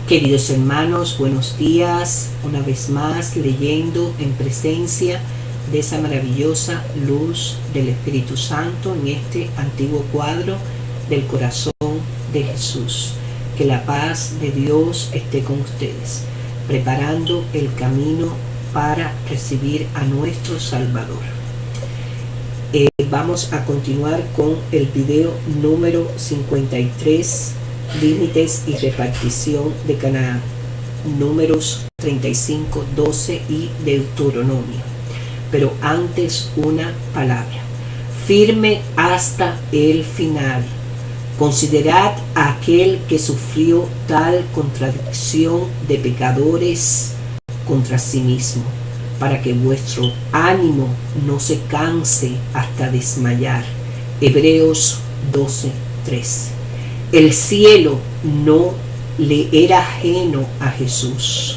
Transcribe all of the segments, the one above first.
Queridos hermanos, buenos días. Una vez más leyendo en presencia de esa maravillosa luz del Espíritu Santo en este antiguo cuadro del corazón de Jesús. Que la paz de Dios esté con ustedes, preparando el camino para recibir a nuestro Salvador. Vamos a continuar con el video número 53, límites y repartición de Canaán, Números 35, 12 y Deuteronomio. Pero antes una palabra: firme hasta el final. Considerad a aquel que sufrió tal contradicción de pecadores contra sí mismo, para que vuestro ánimo no se canse hasta desmayar. Hebreos 12:3. El cielo no le era ajeno a Jesús.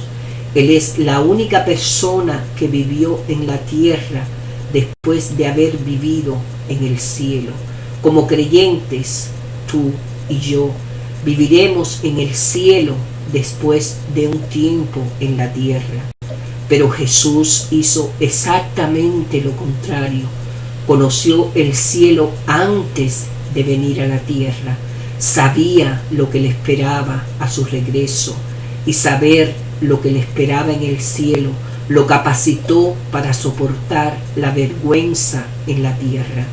Él es la única persona que vivió en la tierra después de haber vivido en el cielo. Como creyentes, tú y yo viviremos en el cielo después de un tiempo en la tierra. Pero Jesús hizo exactamente lo contrario. Conoció el cielo antes de venir a la tierra. Sabía lo que le esperaba a su regreso, y saber lo que le esperaba en el cielo lo capacitó para soportar la vergüenza en la tierra.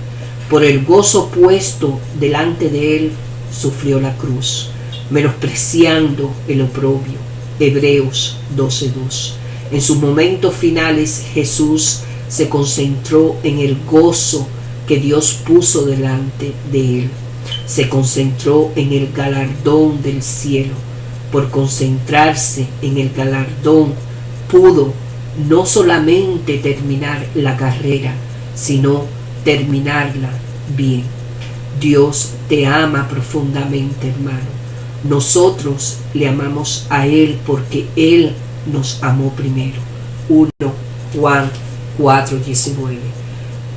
Por el gozo puesto delante de él, sufrió la cruz, menospreciando el oprobio. Hebreos 12:2. En sus momentos finales, Jesús se concentró en el gozo que Dios puso delante de él. Se concentró en el galardón del cielo. Por concentrarse en el galardón, pudo no solamente terminar la carrera, sino terminarla bien. Dios te ama profundamente, hermano. Nosotros le amamos a Él porque Él nos amó primero. 1 Juan 4:19.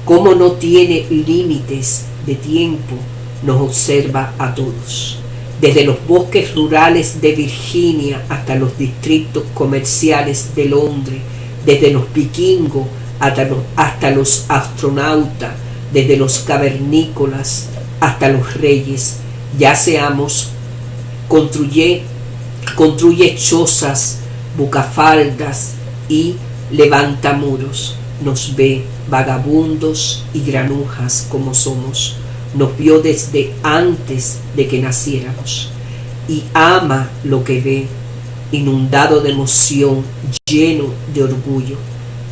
Como no tiene límites de tiempo, nos observa a todos. Desde los bosques rurales de Virginia hasta los distritos comerciales de Londres, desde los vikingos hasta los astronautas, desde los cavernícolas hasta los reyes, ya seamos construye chozas, bucafaldas y levantamuros. Nos ve vagabundos y granujas como somos. Nos vio desde antes de que naciéramos y ama lo que ve, inundado de emoción, lleno de orgullo.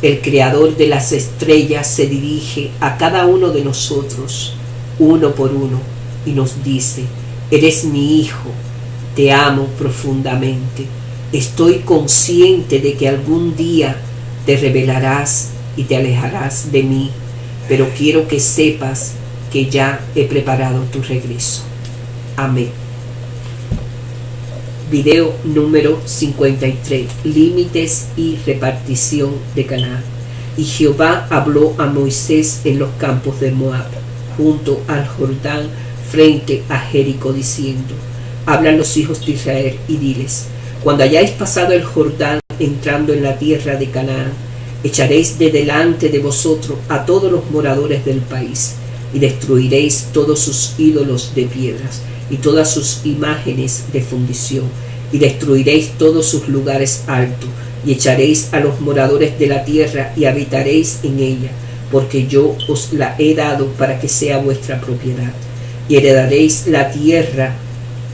El Creador de las estrellas se dirige a cada uno de nosotros, uno por uno, y nos dice: eres mi hijo, te amo profundamente. Estoy consciente de que algún día te rebelarás y te alejarás de mí, pero quiero que sepas que ya he preparado tu regreso. Amén. Video número 53. Límites y repartición de Canaán. Y Jehová habló a Moisés en los campos de Moab, junto al Jordán, frente a Jericó, diciendo: habla a los hijos de Israel y diles: cuando hayáis pasado el Jordán, entrando en la tierra de Canaán, echaréis de delante de vosotros a todos los moradores del país, y destruiréis todos sus ídolos de piedras y todas sus imágenes de fundición, y destruiréis todos sus lugares altos, y echaréis a los moradores de la tierra y habitaréis en ella, porque yo os la he dado para que sea vuestra propiedad, y heredaréis la tierra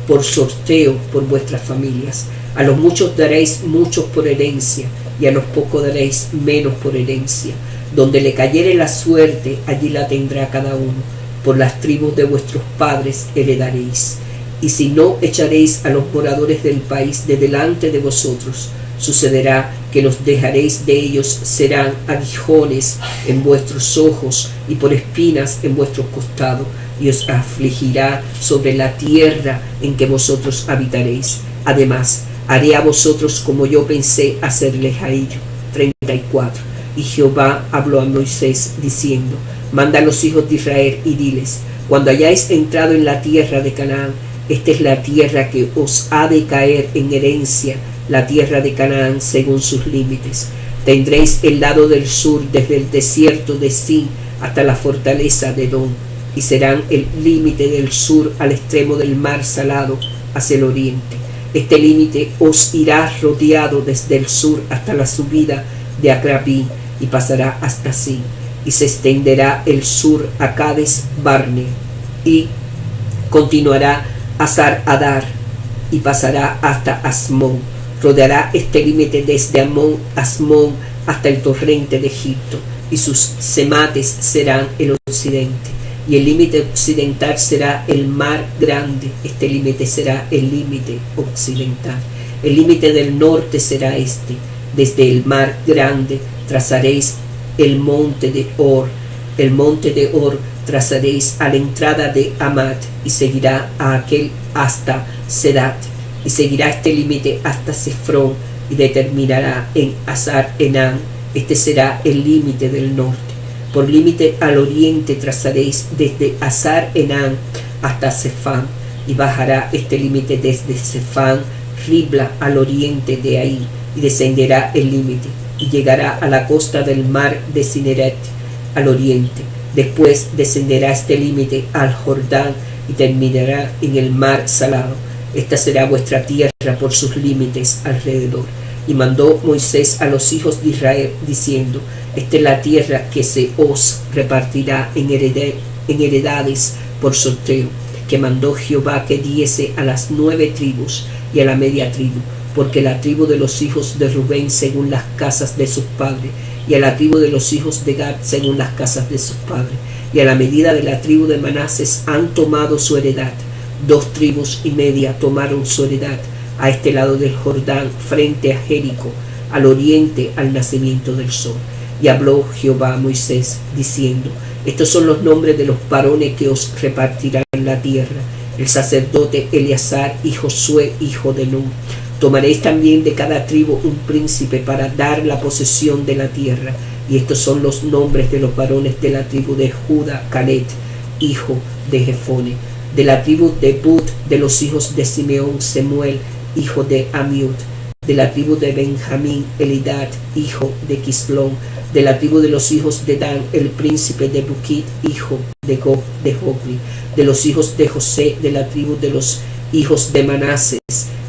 por sorteo por vuestras familias. A los muchos daréis muchos por herencia, y a los pocos daréis menos por herencia. Donde le cayere la suerte, allí la tendrá cada uno. Por las tribus de vuestros padres heredaréis. Y si no echaréis a los moradores del país de delante de vosotros, sucederá que los dejaréis de ellos, serán aguijones en vuestros ojos y por espinas en vuestros costados, y os afligirá sobre la tierra en que vosotros habitaréis. Además, haré a vosotros como yo pensé hacerles a ellos. 34. Y Jehová habló a Moisés diciendo: manda a los hijos de Israel y diles: cuando hayáis entrado en la tierra de Canaán, Esta es la tierra que os ha de caer en herencia, la tierra de Canaán según sus límites. Tendréis el lado del sur desde el desierto de Sin hasta la fortaleza de Edom, y serán el límite del sur al extremo del mar Salado hacia el oriente. Este límite os irá rodeado desde el sur hasta la subida de Acrabín y pasará hasta Sin, y se extenderá el sur a Cades Barne y continuará a Sar Adar y pasará hasta Asmón. Rodeará este límite desde Asmón hasta el torrente de Egipto, y sus semates serán el occidente, y el límite occidental será el mar grande. Este límite será el límite occidental. El límite del norte será este. Desde el mar grande trazaréis el monte de Or. El monte de Or trazaréis a la entrada de Amat, y seguirá a aquel hasta Sedat, y seguirá este límite hasta Sefrón, y determinará en Hazar Enán. Este será el límite del norte. Por límite al oriente trazaréis desde Hazar Enán hasta Sefán, y bajará este límite desde Sefán Ribla al oriente de ahí, y descenderá el límite, y llegará a la costa del mar de Cineret al oriente. Después descenderá este límite al Jordán y terminará en el mar Salado. Esta será vuestra tierra por sus límites alrededor. Y mandó Moisés a los hijos de Israel, diciendo: esta es la tierra que se os repartirá en heredades por sorteo, que mandó Jehová que diese a las 9 tribus y a la media tribu, porque la tribu de los hijos de Rubén según las casas de sus padres, y a la tribu de los hijos de Gad según las casas de sus padres, y a la medida de la tribu de Manases han tomado su heredad. 2 tribus y media tomaron su heredad a este lado del Jordán, frente a Jericó, al oriente, al nacimiento del sol. Y habló Jehová a Moisés, diciendo: estos son los nombres de los varones que os repartirán la tierra: el sacerdote Eleazar y Josué hijo de Nun. Tomaréis también de cada tribu un príncipe para dar la posesión de la tierra. Y estos son los nombres de los varones de la tribu de Judá: Caleb hijo de Jefone. De la tribu de Bud, de los hijos de Simeón, Semuel hijo de Amiud. De la tribu de Benjamín, Elidad hijo de Quislón. De la tribu de los hijos de Dan, el príncipe de Buquit hijo de Jogli. De los hijos de José, de la tribu de los hijos de Manases,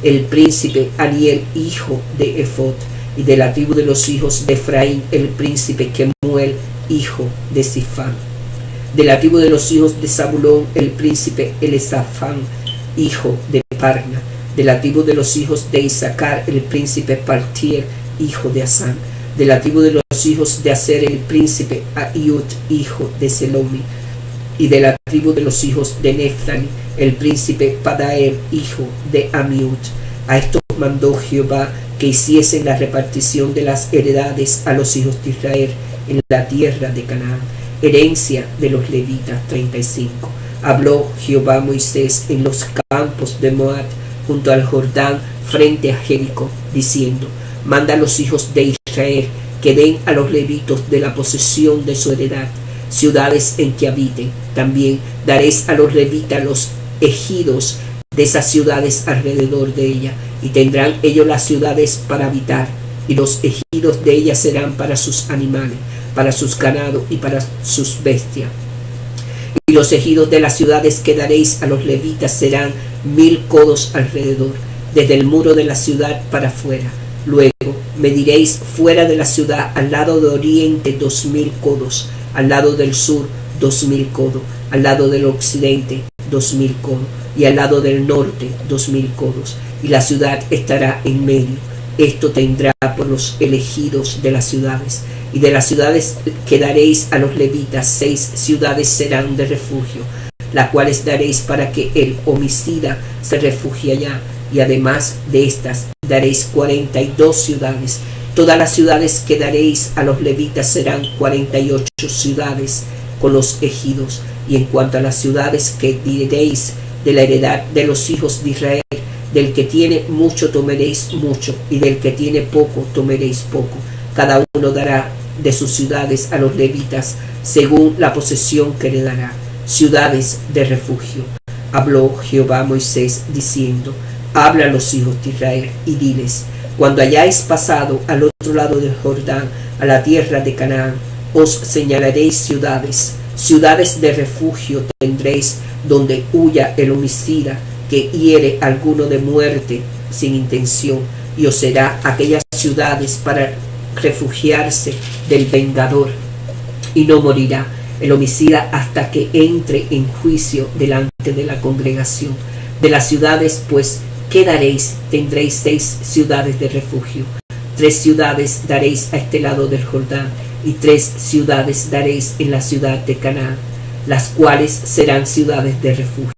el príncipe Ariel hijo de Efod. Y de la tribu de los hijos de Efraín, el príncipe Kemuel hijo de Sifán. De la tribu de los hijos de Zabulón, el príncipe Elisafán hijo de Parna. De la tribu de los hijos de Isaacar, el príncipe Paltiel hijo de Asán. De la tribu de los hijos de Aser, el príncipe Aiud hijo de Selomi. Y de la tribu de los hijos de Neftali, el príncipe Padael hijo de Amiud. A estos mandó Jehová que hiciesen la repartición de las heredades a los hijos de Israel en la tierra de Canaán, herencia de los levitas. 35. Habló Jehová a Moisés en los campos de Moab, junto al Jordán, frente a Jericó, diciendo: manda a los hijos de Israel que den a los levitos de la posesión de su heredad ciudades en que habiten. También daréis a los levitas los ejidos de esas ciudades alrededor de ella, y tendrán ellos las ciudades para habitar, y los ejidos de ellas serán para sus animales, para sus ganados y para sus bestias. Y los ejidos de las ciudades que daréis a los levitas serán 1000 codos alrededor, desde el muro de la ciudad para afuera. Luego mediréis fuera de la ciudad, al lado de oriente 2000 codos, al lado del sur 2000 codos, al lado del occidente 2000 codos, y al lado del norte 2000 codos, y la ciudad estará en medio. Esto tendrá por los elegidos de las ciudades. Y de las ciudades que daréis a los levitas, 6 ciudades serán de refugio, las cuales daréis para que el homicida se refugie allá. Y además de estas daréis 42 ciudades. Todas las ciudades que daréis a los levitas serán 48 ciudades con los ejidos. Y en cuanto a las ciudades que diréis de la heredad de los hijos de Israel, del que tiene mucho tomaréis mucho, y del que tiene poco tomaréis poco. Cada uno dará de sus ciudades a los levitas según la posesión que le dará. Ciudades de refugio. Habló Jehová a Moisés diciendo: habla a los hijos de Israel y diles: cuando hayáis pasado al otro lado del Jordán, a la tierra de Canaán, os señalaréis ciudades, ciudades de refugio tendréis, donde huya el homicida que hiere alguno de muerte sin intención, y os será aquellas ciudades para refugiarse del vengador, y no morirá el homicida hasta que entre en juicio delante de la congregación. De las ciudades pues ¿qué daréis? Tendréis 6 ciudades de refugio. 3 ciudades daréis a este lado del Jordán, y 3 ciudades daréis en la ciudad de Canaán, las cuales serán ciudades de refugio.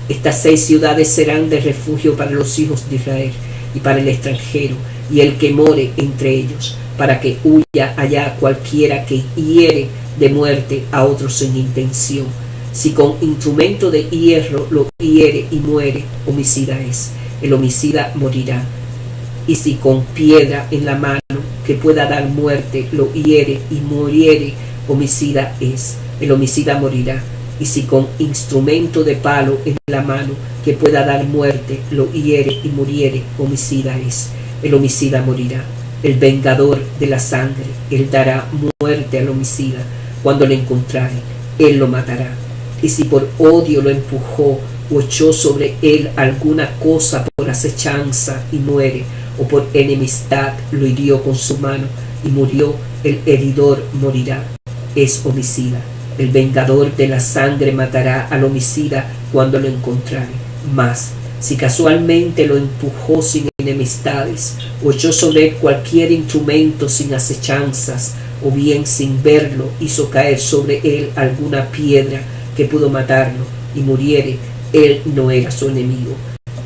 Estas 6 ciudades serán de refugio para los hijos de Israel y para el extranjero y el que more entre ellos, para que huya allá cualquiera que hiere de muerte a otros sin intención. Si con instrumento de hierro lo hiere y muere, homicida es, el homicida morirá. Y si con piedra en la mano que pueda dar muerte lo hiere y muriere, homicida es, el homicida morirá. Y si con instrumento de palo en la mano que pueda dar muerte lo hiere y muriere, homicida es, el homicida morirá. El vengador de la sangre, él dará muerte al homicida. Cuando lo encontrare, él lo matará. Y si por odio lo empujó o echó sobre él alguna cosa por acechanza y muere, o por enemistad lo hirió con su mano y murió, el heridor morirá, es homicida. El vengador de la sangre matará al homicida cuando lo encontrare. Mas si casualmente lo empujó sin enemistades, o echó sobre él cualquier instrumento sin acechanzas, o bien sin verlo hizo caer sobre él alguna piedra que pudo matarlo, y muriere, él no era su enemigo,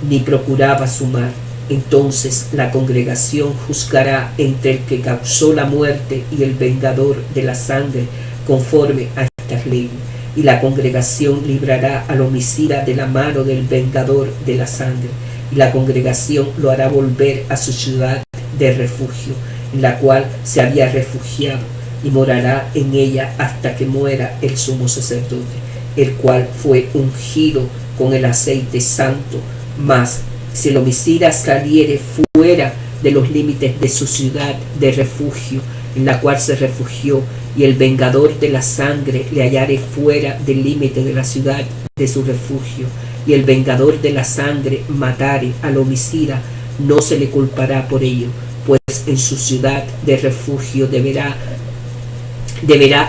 ni procuraba su mal. Entonces la congregación juzgará entre el que causó la muerte y el vengador de la sangre, conforme a estas leyes. Y la congregación librará al homicida de la mano del vengador de la sangre, y la congregación lo hará volver a su ciudad de refugio, en la cual se había refugiado, y morará en ella hasta que muera el sumo sacerdote, el cual fue ungido con el aceite santo. Mas si el homicida saliere fuera de los límites de su ciudad de refugio, en la cual se refugió, y el vengador de la sangre le hallare fuera del límite de la ciudad de su refugio, y el vengador de la sangre matare al homicida, no se le culpará por ello, pues en su ciudad de refugio deberá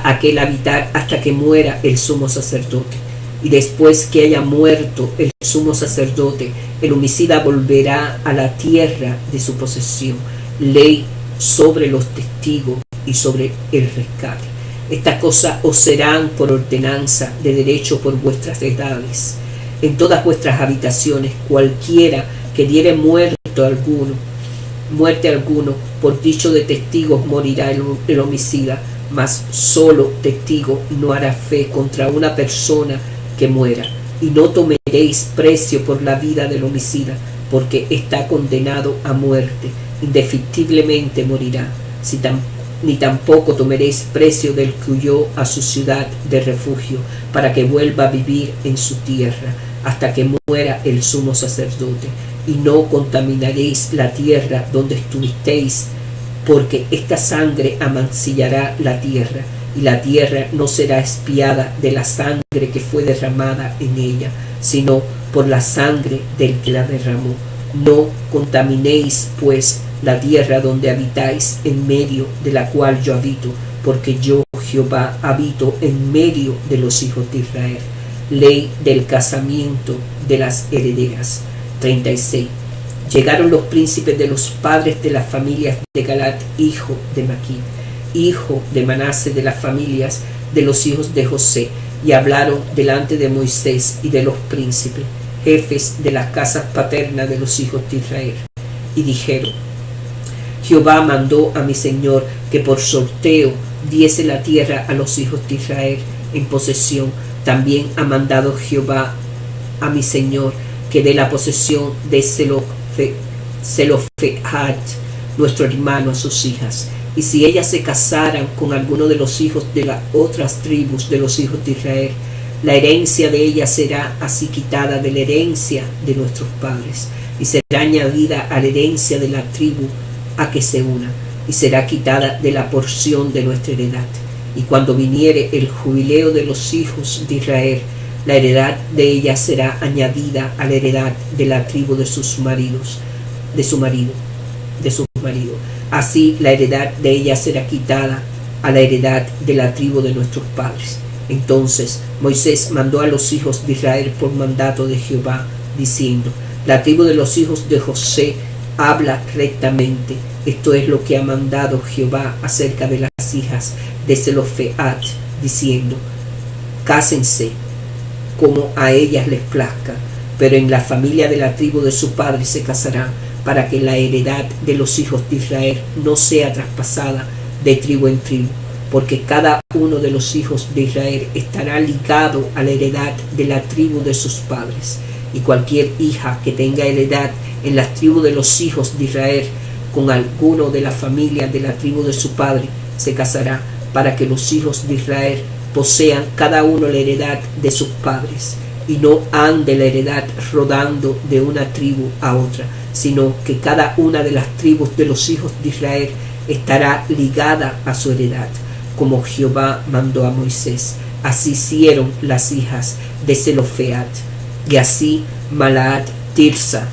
aquel habitar hasta que muera el sumo sacerdote. Y después que haya muerto el sumo sacerdote, el homicida volverá a la tierra de su posesión. Ley sobre los testigos y sobre el rescate. Estas cosas os serán por ordenanza de derecho por vuestras edades. En todas vuestras habitaciones, cualquiera que diere muerte alguno, por dicho de testigos morirá el homicida, mas solo testigo no hará fe contra una persona que muera. Y no tomaréis precio por la vida del homicida, porque está condenado a muerte, indefectiblemente morirá. Ni tampoco tomaréis precio del que huyó a su ciudad de refugio, para que vuelva a vivir en su tierra, hasta que muera el sumo sacerdote. Y no contaminaréis la tierra donde estuvisteis, porque esta sangre amancillará la tierra, y la tierra no será expiada de la sangre que fue derramada en ella, sino por la sangre del que la derramó. No contaminéis, pues, la tierra donde habitáis, en medio de la cual yo habito, porque yo, Jehová, habito en medio de los hijos de Israel. Ley del casamiento de las herederas. 36. Llegaron los príncipes de los padres de las familias de Galaad, hijo de Maquir, hijo de Manase, de las familias de los hijos de José, y hablaron delante de Moisés y de los príncipes, jefes de las casas paternas de los hijos de Israel, y dijeron: Jehová mandó a mi señor que por sorteo diese la tierra a los hijos de Israel en posesión. También ha mandado Jehová a mi señor que dé la posesión de Zelofehad, nuestro hermano, a sus hijas. Y si ellas se casaran con alguno de los hijos de las otras tribus de los hijos de Israel, La herencia de ella será así quitada de la herencia de nuestros padres, y será añadida a la herencia de la tribu a que se una, y será quitada de la porción de nuestra heredad. Y cuando viniere el jubileo de los hijos de Israel, la heredad de ella será añadida a la heredad de la tribu de sus maridos, de su marido. Así la heredad de ella será quitada a la heredad de la tribu de nuestros padres. Entonces Moisés mandó a los hijos de Israel por mandato de Jehová, diciendo: la tribu de los hijos de José habla rectamente. Esto es lo que ha mandado Jehová acerca de las hijas de Zelofehat, diciendo: cásense como a ellas les plazca, pero en la familia de la tribu de su padre se casarán, para que la heredad de los hijos de Israel no sea traspasada de tribu en tribu, porque cada uno de los hijos de Israel estará ligado a la heredad de la tribu de sus padres, y cualquier hija que tenga heredad en las tribus de los hijos de Israel con alguno de la familia de la tribu de su padre se casará, para que los hijos de Israel posean cada uno la heredad de sus padres, y no ande la heredad rodando de una tribu a otra, sino que cada una de las tribus de los hijos de Israel estará ligada a su heredad, como Jehová mandó a Moisés. Así hicieron las hijas de Zelofehat. Y así Malaat, Tirsa,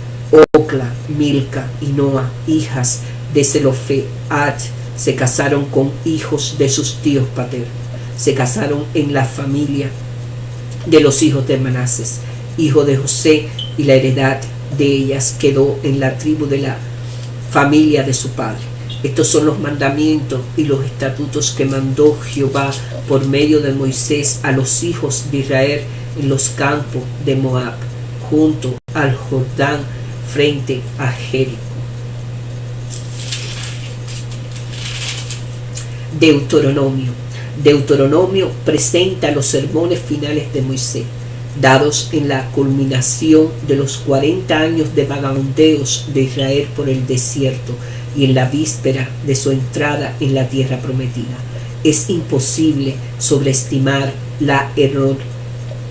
Ocla, Milca y Noa, hijas de Zelofehat, se casaron con hijos de sus tíos paternos. Se casaron en la familia de los hijos de Manases, hijo de José, y la heredad de ellas quedó en la tribu de la familia de su padre. Estos son los mandamientos y los estatutos que mandó Jehová por medio de Moisés a los hijos de Israel en los campos de Moab, junto al Jordán, frente a Jericó. Deuteronomio presenta los sermones finales de Moisés, dados en la culminación de los 40 años de vagabundeos de Israel por el desierto y en la víspera de su entrada en la tierra prometida. Es imposible sobreestimar la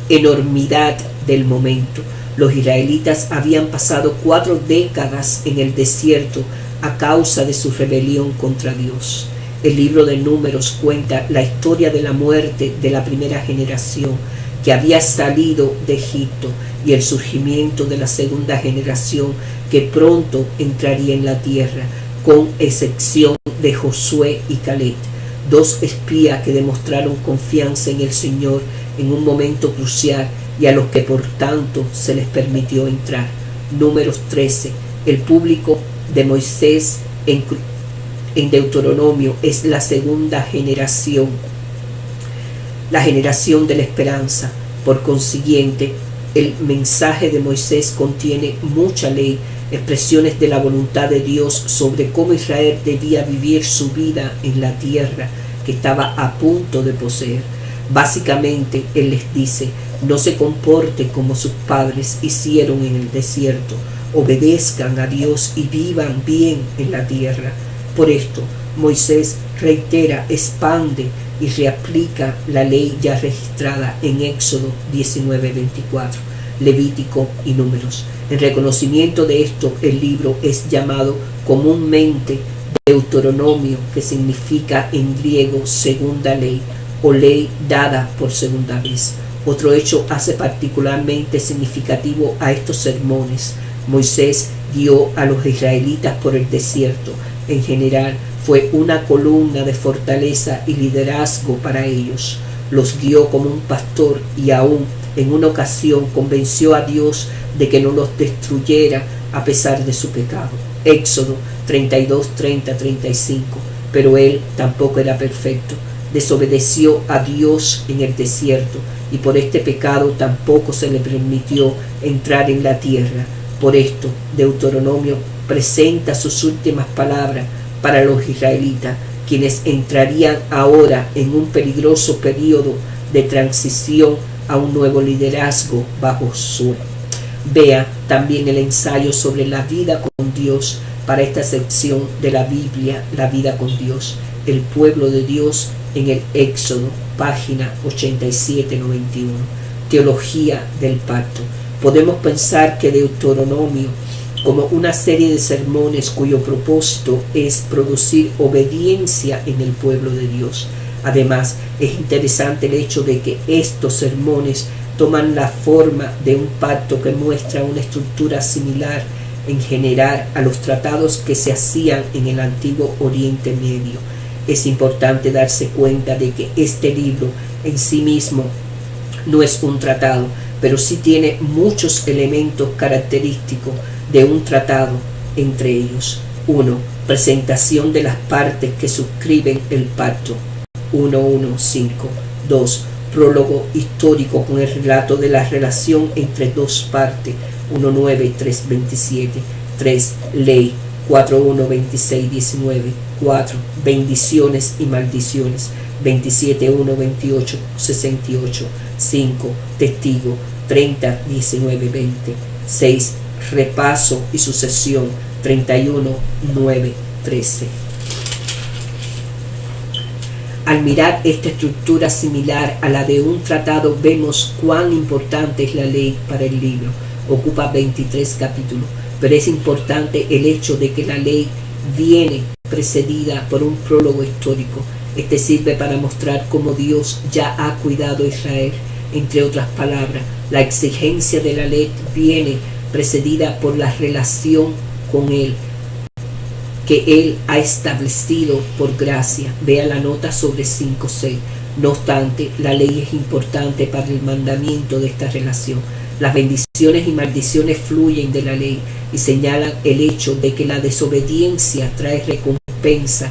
enormidad del momento. Los israelitas habían pasado 4 décadas en el desierto a causa de su rebelión contra Dios. El libro de Números cuenta la historia de la muerte de la primera generación que había salido de Egipto y el surgimiento de la segunda generación que pronto entraría en la tierra, con excepción de Josué y Caleb, 2 espías que demostraron confianza en el Señor en un momento crucial y a los que por tanto se les permitió entrar. Números 13. El público de Moisés en Deuteronomio es la segunda generación, la generación de la esperanza. Por consiguiente, el mensaje de Moisés contiene mucha ley, expresiones de la voluntad de Dios sobre cómo Israel debía vivir su vida en la tierra que estaba a punto de poseer. Básicamente, Él les dice: no se comporten como sus padres hicieron en el desierto, obedezcan a Dios y vivan bien en la tierra. Por esto, Moisés reitera, expande y reaplica la ley ya registrada en Éxodo 19:24, Levítico y Números. En reconocimiento de esto, el libro es llamado comúnmente Deuteronomio, que significa en griego segunda ley o ley dada por segunda vez. Otro hecho hace particularmente significativo a estos sermones. Moisés guió a los israelitas por el desierto. En general, fue una columna de fortaleza y liderazgo para ellos. Los guió como un pastor y aún en una ocasión convenció a Dios de que no los destruyera a pesar de su pecado. Éxodo 32:30-35. Pero él tampoco era perfecto. Desobedeció a Dios en el desierto y por este pecado tampoco se le permitió entrar en la tierra. Por esto, Deuteronomio presenta sus últimas palabras para los israelitas, quienes entrarían ahora en un peligroso periodo de transición a un nuevo liderazgo bajo Josué. Vea también el ensayo sobre la vida con Dios para esta sección de la Biblia, La vida con Dios, el pueblo de Dios, en el Éxodo, página 87-91. teología del pacto. Podemos pensar que Deuteronomio como una serie de sermones cuyo propósito es producir obediencia en el pueblo de Dios. Además, es interesante el hecho de que estos sermones toman la forma de un pacto que muestra una estructura similar en general a los tratados que se hacían en el antiguo Oriente Medio. Es importante darse cuenta de que este libro en sí mismo no es un tratado, pero sí tiene muchos elementos característicos de un tratado, entre ellos: 1. Presentación de las partes que suscriben el pacto, 1.1.5. 2. Prólogo histórico con el relato de la relación entre dos partes, 1.9 y 3.27. 3. Ley, 4.1, 26, 19. 4. Bendiciones y maldiciones, 27.1, 28, 68. 5. Testigo, 30, 19, 20. 6. Repaso y sucesión, 31, 9, 13. Al mirar esta estructura similar a la de un tratado, vemos cuán importante es la ley para el libro. Ocupa 23 capítulos, pero es importante el hecho de que la ley viene precedida por un prólogo histórico. Este sirve para mostrar cómo Dios ya ha cuidado a Israel. Entre otras palabras, la exigencia de la ley viene precedida por la relación con Él, que Él ha establecido por gracia. Vea la nota sobre 5.6. No obstante, la ley es importante para el mandamiento de esta relación. Las bendiciones y maldiciones fluyen de la ley y señalan el hecho de que la desobediencia trae recompensa,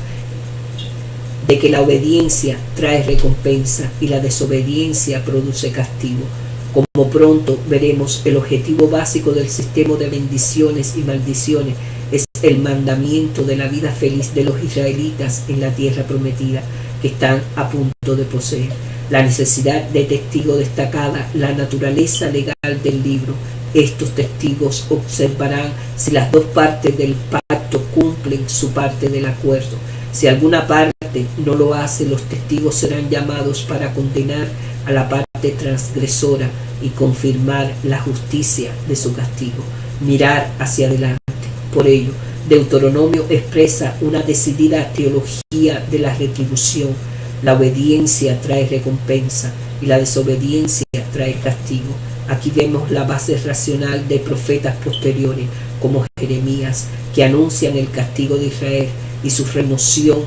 de que la obediencia trae recompensa y la desobediencia produce castigo. Como pronto veremos, el objetivo básico del sistema de bendiciones y maldiciones es el mandamiento de la vida feliz de los israelitas en la tierra prometida que están a punto de poseer. La necesidad de testigo destacada, la naturaleza legal del libro. Estos testigos observarán si las dos partes del pacto cumplen su parte del acuerdo. Si alguna parte no lo hace, los testigos serán llamados para condenar a la parte transgresora y confirmar la justicia de su castigo. Mirar hacia adelante. Por ello, Deuteronomio expresa una decidida teología de la retribución. La obediencia trae recompensa y la desobediencia trae castigo. Aquí vemos la base racional de profetas posteriores, como Jeremías, que anuncian el castigo de Israel y su remoción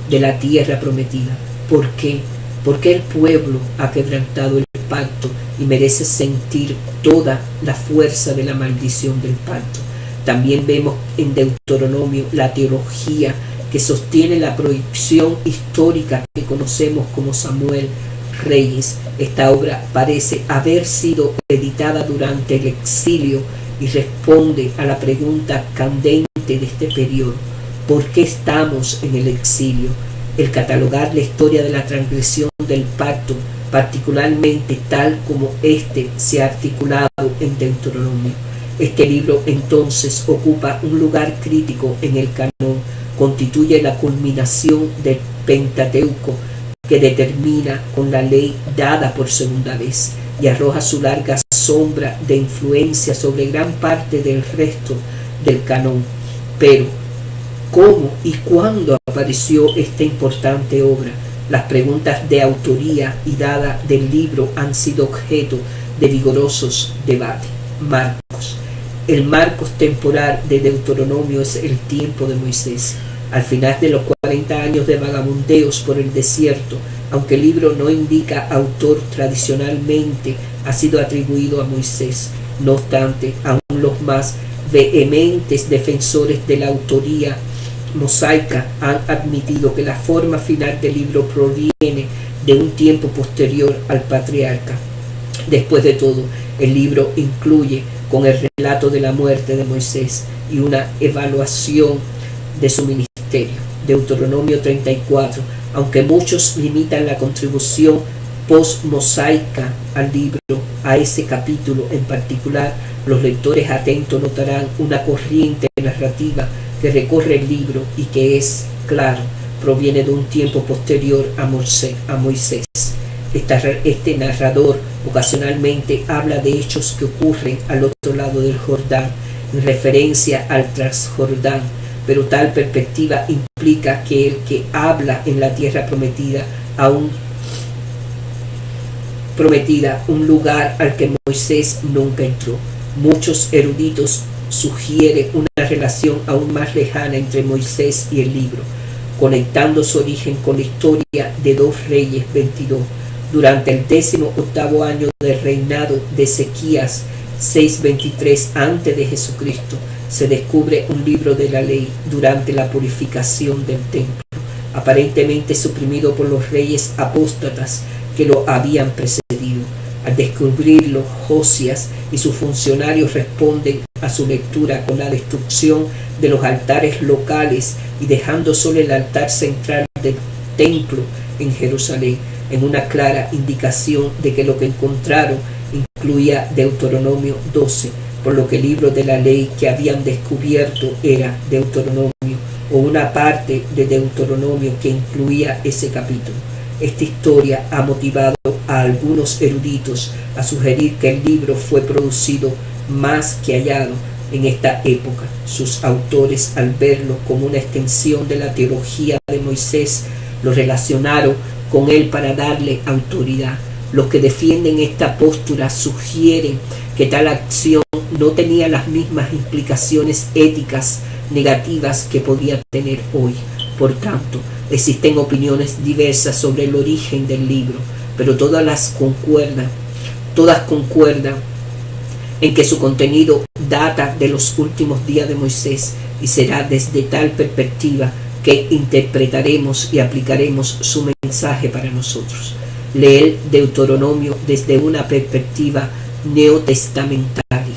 de la tierra prometida. ¿Por qué? Porque el pueblo ha quebrantado el pacto y merece sentir toda la fuerza de la maldición del pacto. También vemos en Deuteronomio la teología que sostiene la prohibición histórica que conocemos como Samuel Reyes. Esta obra parece haber sido editada durante el exilio y responde a la pregunta candente de este periodo: ¿por qué estamos en el exilio? El catalogar la historia de la transgresión del pacto, particularmente tal como este se ha articulado en Deuteronomio. Este libro entonces ocupa un lugar crítico en el canon, constituye la culminación del Pentateuco, que determina con la ley dada por segunda vez y arroja su larga sombra de influencia sobre gran parte del resto del canon. Pero, ¿cómo y cuándo apareció esta importante obra? Las preguntas de autoría y dada del libro han sido objeto de vigorosos debates. Marcos. El marcos temporal de Deuteronomio es el tiempo de Moisés. Al final de los 40 años de vagabundeos por el desierto, aunque el libro no indica autor, tradicionalmente ha sido atribuido a Moisés. No obstante, aún los más vehementes defensores de la autoría mosaica han admitido que la forma final del libro proviene de un tiempo posterior al patriarca. Después de todo, el libro incluye con el relato de la muerte de Moisés y una evaluación de su ministerio. Deuteronomio 34. Aunque muchos limitan la contribución post-mosaica al libro, a ese capítulo en particular, los lectores atentos notarán una corriente narrativa que recorre el libro y que es, claro, proviene de un tiempo posterior a Moisés. Este narrador Ocasionalmente habla de hechos que ocurren al otro lado del Jordán, en referencia al Transjordán, pero tal perspectiva implica que el que habla en la tierra prometida, un lugar al que Moisés nunca entró. Muchos eruditos sugieren una relación aún más lejana entre Moisés y el libro, conectando su origen con la historia de 2 Reyes 22. Durante el 18º año del reinado de Ezequías, 623 a.C., se descubre un libro de la ley durante la purificación del templo, aparentemente suprimido por los reyes apóstatas que lo habían precedido. Al descubrirlo, Josías y sus funcionarios responden a su lectura con la destrucción de los altares locales y dejando solo el altar central del templo en Jerusalén, en una clara indicación de que lo que encontraron incluía Deuteronomio 12, por lo que el libro de la ley que habían descubierto era Deuteronomio, o una parte de Deuteronomio que incluía ese capítulo. Esta historia ha motivado a algunos eruditos a sugerir que el libro fue producido más que hallado en esta época. Sus autores, al verlo como una extensión de la teología de Moisés, lo relacionaron con él para darle autoridad. Los que defienden esta postura sugieren que tal acción no tenía las mismas implicaciones éticas negativas que podía tener hoy. Por tanto, existen opiniones diversas sobre el origen del libro, pero todas concuerdan en que su contenido data de los últimos días de Moisés y será desde tal perspectiva que interpretaremos y aplicaremos su mensaje para nosotros. Leer Deuteronomio desde una perspectiva neotestamentaria.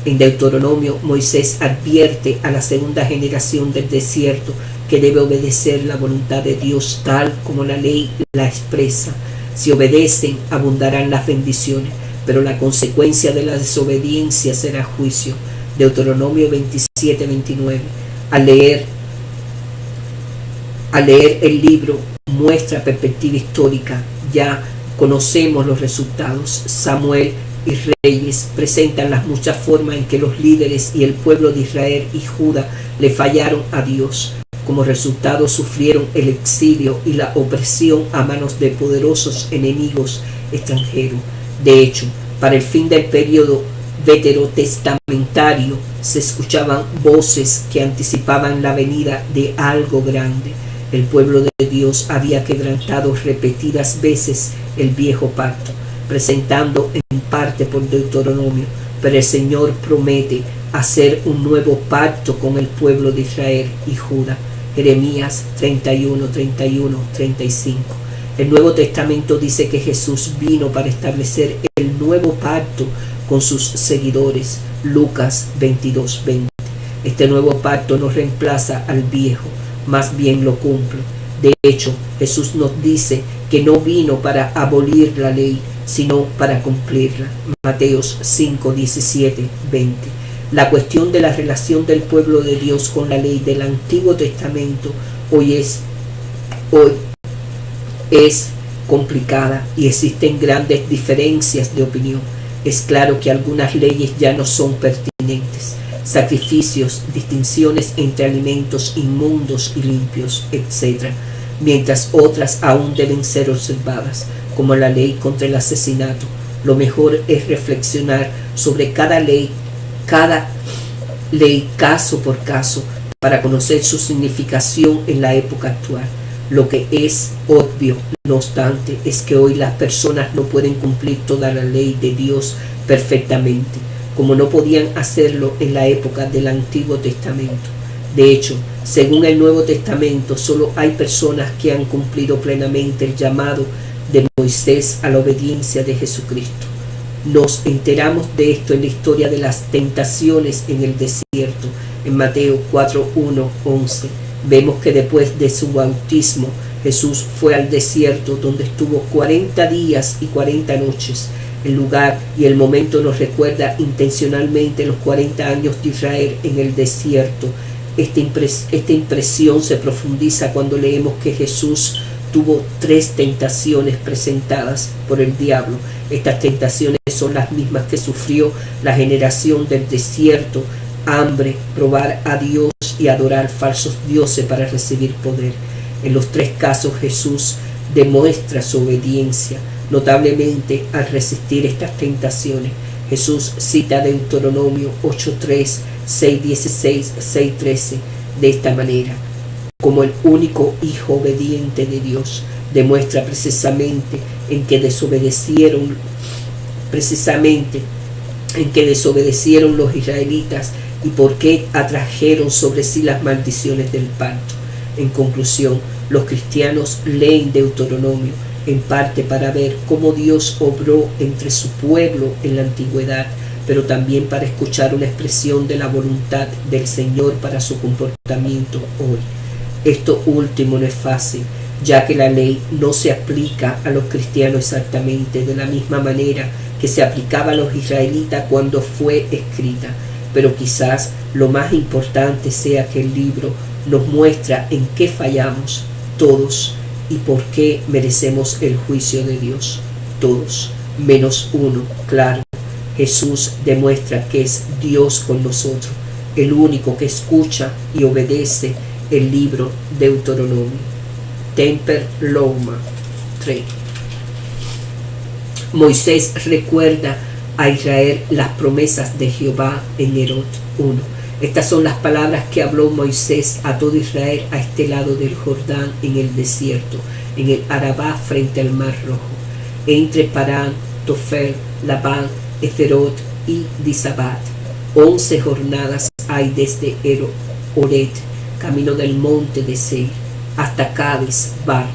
En Deuteronomio, Moisés advierte a la segunda generación del desierto que debe obedecer la voluntad de Dios tal como la ley la expresa. Si obedecen, abundarán las bendiciones, pero la consecuencia de la desobediencia será juicio. Deuteronomio 27-29. Al leer el libro muestra perspectiva histórica. Ya conocemos los resultados. Samuel y Reyes presentan las muchas formas en que los líderes y el pueblo de Israel y Judá le fallaron a Dios. Como resultado sufrieron el exilio y la opresión a manos de poderosos enemigos extranjeros. De hecho, para el fin del periodo veterotestamentario se escuchaban voces que anticipaban la venida de algo grande. El pueblo de Dios había quebrantado repetidas veces el viejo pacto, presentando en parte por Deuteronomio, pero el Señor promete hacer un nuevo pacto con el pueblo de Israel y Judá. Jeremías 31, 31, 35. El Nuevo Testamento dice que Jesús vino para establecer el nuevo pacto con sus seguidores. Lucas 22, 20. Este nuevo pacto no reemplaza al viejo, más bien lo cumple. De hecho, Jesús nos dice que no vino para abolir la ley, sino para cumplirla. Mateos 5, 17, 20. La cuestión de la relación del pueblo de Dios con la ley del Antiguo Testamento hoy es complicada y existen grandes diferencias de opinión. Es claro que algunas leyes ya no son pertinentes. Sacrificios, distinciones entre alimentos inmundos y limpios, etc. Mientras otras aún deben ser observadas, como la ley contra el asesinato. Lo mejor es reflexionar sobre cada ley caso por caso para conocer su significación en la época actual. Lo que es obvio, no obstante, es que hoy las personas no pueden cumplir toda la ley de Dios perfectamente, como no podían hacerlo en la época del Antiguo Testamento. De hecho, según el Nuevo Testamento, solo hay personas que han cumplido plenamente el llamado de Moisés a la obediencia de Jesucristo. Nos enteramos de esto en la historia de las tentaciones en el desierto, en Mateo 4, 1, 11. Vemos que después de su bautismo, Jesús fue al desierto donde estuvo 40 días y 40 noches. El lugar y el momento nos recuerda intencionalmente los 40 años de Israel en el desierto. Esta impresión se profundiza cuando leemos que Jesús tuvo 3 tentaciones presentadas por el diablo. Estas tentaciones son las mismas que sufrió la generación del desierto: hambre, probar a Dios y adorar falsos dioses para recibir poder. En los 3 casos Jesús demuestra su obediencia notablemente al resistir estas tentaciones. Jesús cita Deuteronomio 8:3, 6:16, 6:13 de esta manera: como el único hijo obediente de Dios, demuestra precisamente en que desobedecieron los israelitas y por qué atrajeron sobre sí las maldiciones del pacto. En conclusión, los cristianos leen Deuteronomio en parte para ver cómo Dios obró entre su pueblo en la antigüedad, pero también para escuchar una expresión de la voluntad del Señor para su comportamiento hoy. Esto último no es fácil, ya que la ley no se aplica a los cristianos exactamente de la misma manera que se aplicaba a los israelitas cuando fue escrita, pero quizás lo más importante sea que el libro nos muestra en qué fallamos todos y por qué merecemos el juicio de Dios. Todos, menos uno, claro. Jesús demuestra que es Dios con nosotros, el único que escucha y obedece el libro Deuteronomio. Temper Loma 3. Moisés recuerda a Israel las promesas de Jehová en Herod 1. Estas son las palabras que habló Moisés a todo Israel a este lado del Jordán en el desierto, en el Arabá frente al Mar Rojo, entre Parán, Tofel, Labán, Eferot y Disabat. 11 jornadas hay desde Oret, camino del monte de Seir, hasta Cades Barnea.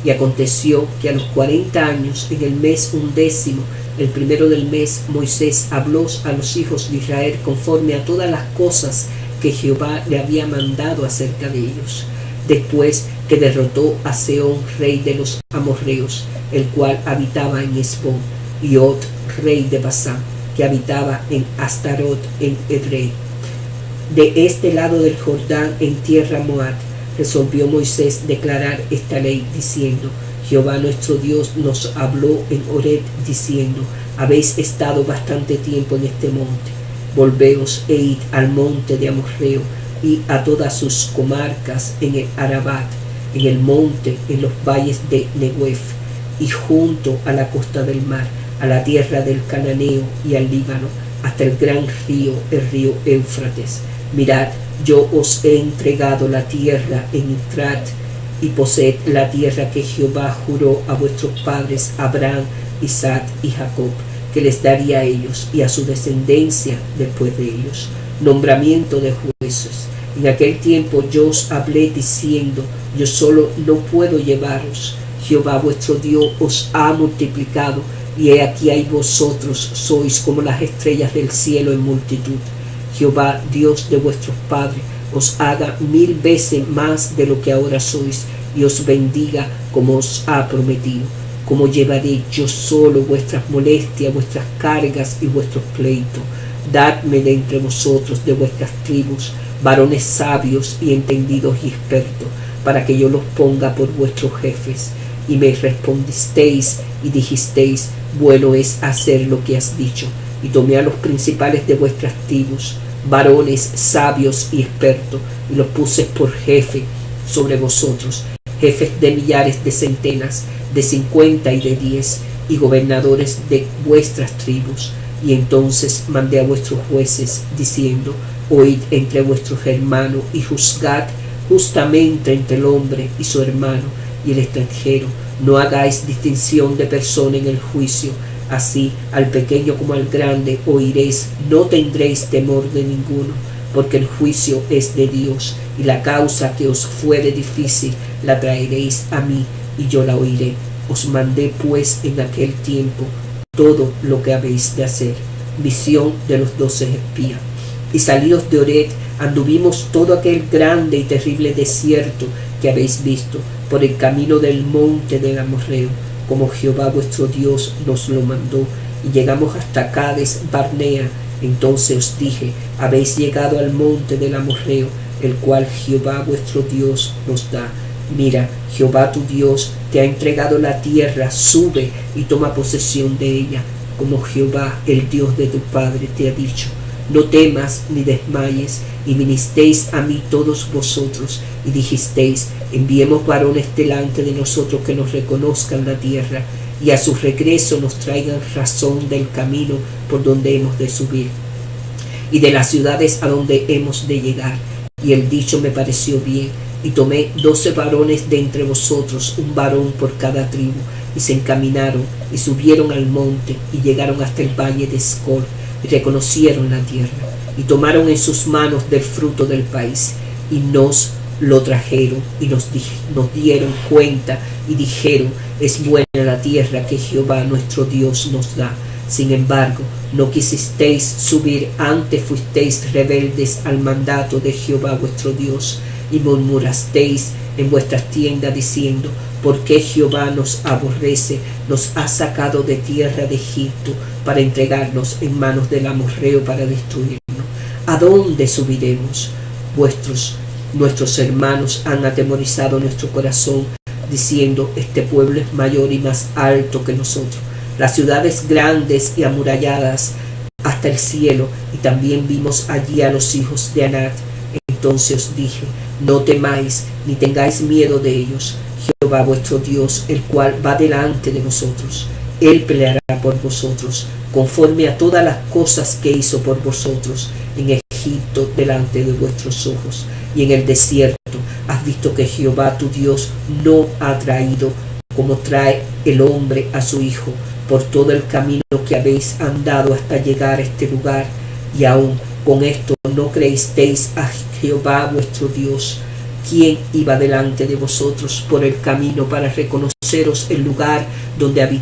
Y aconteció que a los 40 años, en el mes 11, el primero del mes, Moisés habló a los hijos de Israel conforme a todas las cosas que Jehová le había mandado acerca de ellos, después que derrotó a Sehón, rey de los amorreos, el cual habitaba en Hesbón, y Og, rey de Basán, que habitaba en Astarot en Edrei. De este lado del Jordán, en tierra Moab, resolvió Moisés declarar esta ley, diciendo: Jehová nuestro Dios nos habló en Horeb, diciendo: habéis estado bastante tiempo en este monte, volveos e id al monte de Amorreo y a todas sus comarcas en el Arabat, en el monte, en los valles de Neguef, y junto a la costa del mar, a la tierra del Cananeo y al Líbano, hasta el gran río, el río Éufrates. Mirad, yo os he entregado la tierra en Itrat, y poseed la tierra que Jehová juró a vuestros padres Abraham, Isaac y Jacob, que les daría a ellos y a su descendencia después de ellos. Nombramiento de jueces. En aquel tiempo yo os hablé diciendo: yo solo no puedo llevaros. Jehová vuestro Dios os ha multiplicado, y he aquí hay vosotros sois como las estrellas del cielo en multitud. Jehová, Dios de vuestros padres, os haga 1000 veces más de lo que ahora sois, y os bendiga como os ha prometido. Como llevaré yo solo vuestras molestias, vuestras cargas y vuestros pleitos. Dadme de entre vosotros, de vuestras tribus, varones sabios y entendidos y expertos, para que yo los ponga por vuestros jefes. Y me respondisteis y dijisteis: bueno es hacer lo que has dicho. Y tomé a los principales de vuestras tribus, varones sabios y expertos, y los puse por jefe sobre vosotros, jefes de millares, de centenas, de 50 y de 10, y gobernadores de vuestras tribus. Y entonces mandé a vuestros jueces, diciendo: oíd entre vuestros hermanos y juzgad justamente entre el hombre y su hermano y el extranjero. No hagáis distinción de persona en el juicio. Así al pequeño como al grande oiréis, no tendréis temor de ninguno, porque el juicio es de Dios, y la causa que os fuere difícil la traeréis a mí, y yo la oiré. Os mandé pues en aquel tiempo todo lo que habéis de hacer. Visión de los 12 espías. Y salidos de Oret, anduvimos todo aquel grande y terrible desierto que habéis visto, por el camino del monte del Amorreo, como Jehová vuestro Dios nos lo mandó, y llegamos hasta Cades Barnea. Entonces os dije: habéis llegado al monte del Amorreo, el cual Jehová vuestro Dios nos da. Mira, Jehová tu Dios te ha entregado la tierra, sube y toma posesión de ella, como Jehová, el Dios de tu padre, te ha dicho. No temas ni desmayes, y vinisteis a mí todos vosotros, y dijisteis, enviemos varones delante de nosotros que nos reconozcan la tierra, y a su regreso nos traigan razón del camino por donde hemos de subir, y de las ciudades a donde hemos de llegar. Y el dicho me pareció bien, y tomé 12 varones de entre vosotros, un varón por cada tribu, y se encaminaron, y subieron al monte, y llegaron hasta el valle de Escol, y reconocieron la tierra, y tomaron en sus manos del fruto del país, y nos lo trajeron, y nos dieron cuenta, y dijeron, es buena la tierra que Jehová nuestro Dios nos da. Sin embargo, no quisisteis subir, antes fuisteis rebeldes al mandato de Jehová vuestro Dios, y murmurasteis en vuestras tiendas diciendo, ¿por qué Jehová nos aborrece? Nos ha sacado de tierra de Egipto para entregarnos en manos del amorreo para destruirnos. ¿A dónde subiremos? Nuestros hermanos han atemorizado nuestro corazón, diciendo, este pueblo es mayor y más alto que nosotros. Las ciudades grandes y amuralladas hasta el cielo, y también vimos allí a los hijos de Anat. Entonces os dije, no temáis, ni tengáis miedo de ellos. Jehová vuestro Dios, el cual va delante de vosotros, Él peleará por vosotros, conforme a todas las cosas que hizo por vosotros en Egipto delante de vuestros ojos. Y en el desierto has visto que Jehová tu Dios no ha traído, como trae el hombre a su hijo, por todo el camino que habéis andado hasta llegar a este lugar. Y aún con esto no creísteis a Jehová vuestro Dios, quien iba delante de vosotros por el camino para reconoceros el lugar donde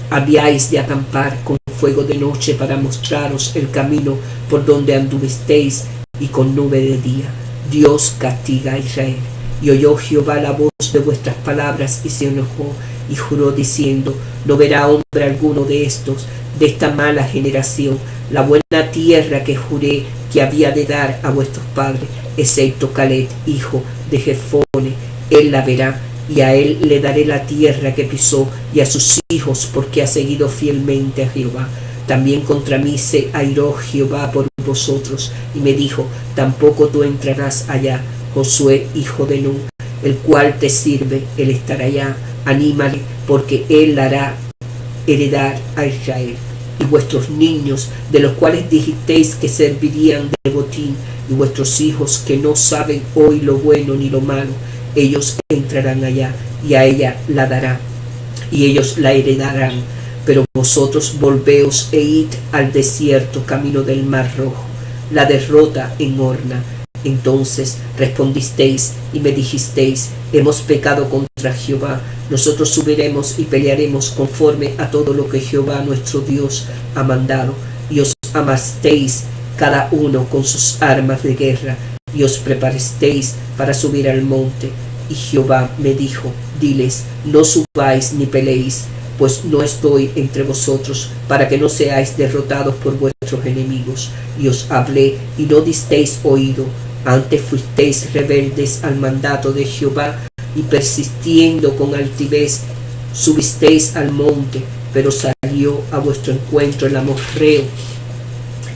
habíais de acampar, con fuego de noche para mostraros el camino por donde anduvisteis, y con nube de día. Dios castiga a Israel. Y oyó Jehová la voz de vuestras palabras, y se enojó, y juró diciendo, no verá hombre alguno de esta mala generación, la buena tierra que juré que había de dar a vuestros padres, excepto Caleb, hijo de Jefone. Él la verá, y a él le daré la tierra que pisó, y a sus hijos, porque ha seguido fielmente a Jehová. También contra mí se airó Jehová por vosotros, y me dijo, tampoco tú entrarás allá. Josué, hijo de Nun, el cual te sirve, él estará allá. Anímale, porque él la hará heredar a Israel. Y vuestros niños, de los cuales dijisteis que servirían de botín, y vuestros hijos que no saben hoy lo bueno ni lo malo, ellos entrarán allá, y a ella la dará, y ellos la heredarán. Pero vosotros volveos e id al desierto, camino del mar rojo, la derrota en Orna. Entonces respondisteis y me dijisteis, hemos pecado contra Jehová, nosotros subiremos y pelearemos conforme a todo lo que Jehová nuestro Dios ha mandado. Y os amasteis cada uno con sus armas de guerra, y os preparasteis para subir al monte. Y Jehová me dijo, diles, no subáis ni peleéis, pues no estoy entre vosotros, para que no seáis derrotados por vuestros enemigos. Y os hablé, y no disteis oído. Antes fuisteis rebeldes al mandato de Jehová, y persistiendo con altivez, subisteis al monte, pero salió a vuestro encuentro el amorreo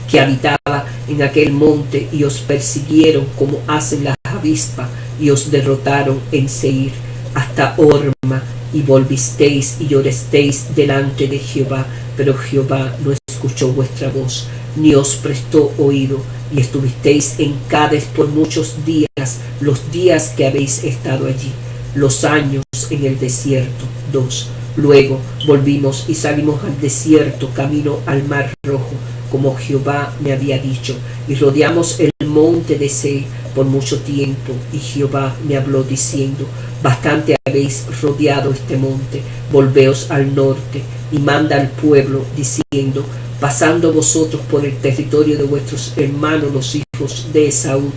que habitaba en aquel monte, y os persiguieron como hacen las avispas, y os derrotaron en Seir, hasta Horma, y volvisteis y llorasteis delante de Jehová, pero Jehová no escuchó vuestra voz, ni os prestó oído, y estuvisteis en Cades por muchos días, los días que habéis estado allí, los años en el desierto. 2. Luego volvimos y salimos al desierto, camino al mar rojo, como Jehová me había dicho, y rodeamos el monte de Seir por mucho tiempo. Y Jehová me habló diciendo, bastante habéis rodeado este monte, volveos al norte, y manda al pueblo, diciendo, pasando vosotros por el territorio de vuestros hermanos los hijos de Esaú,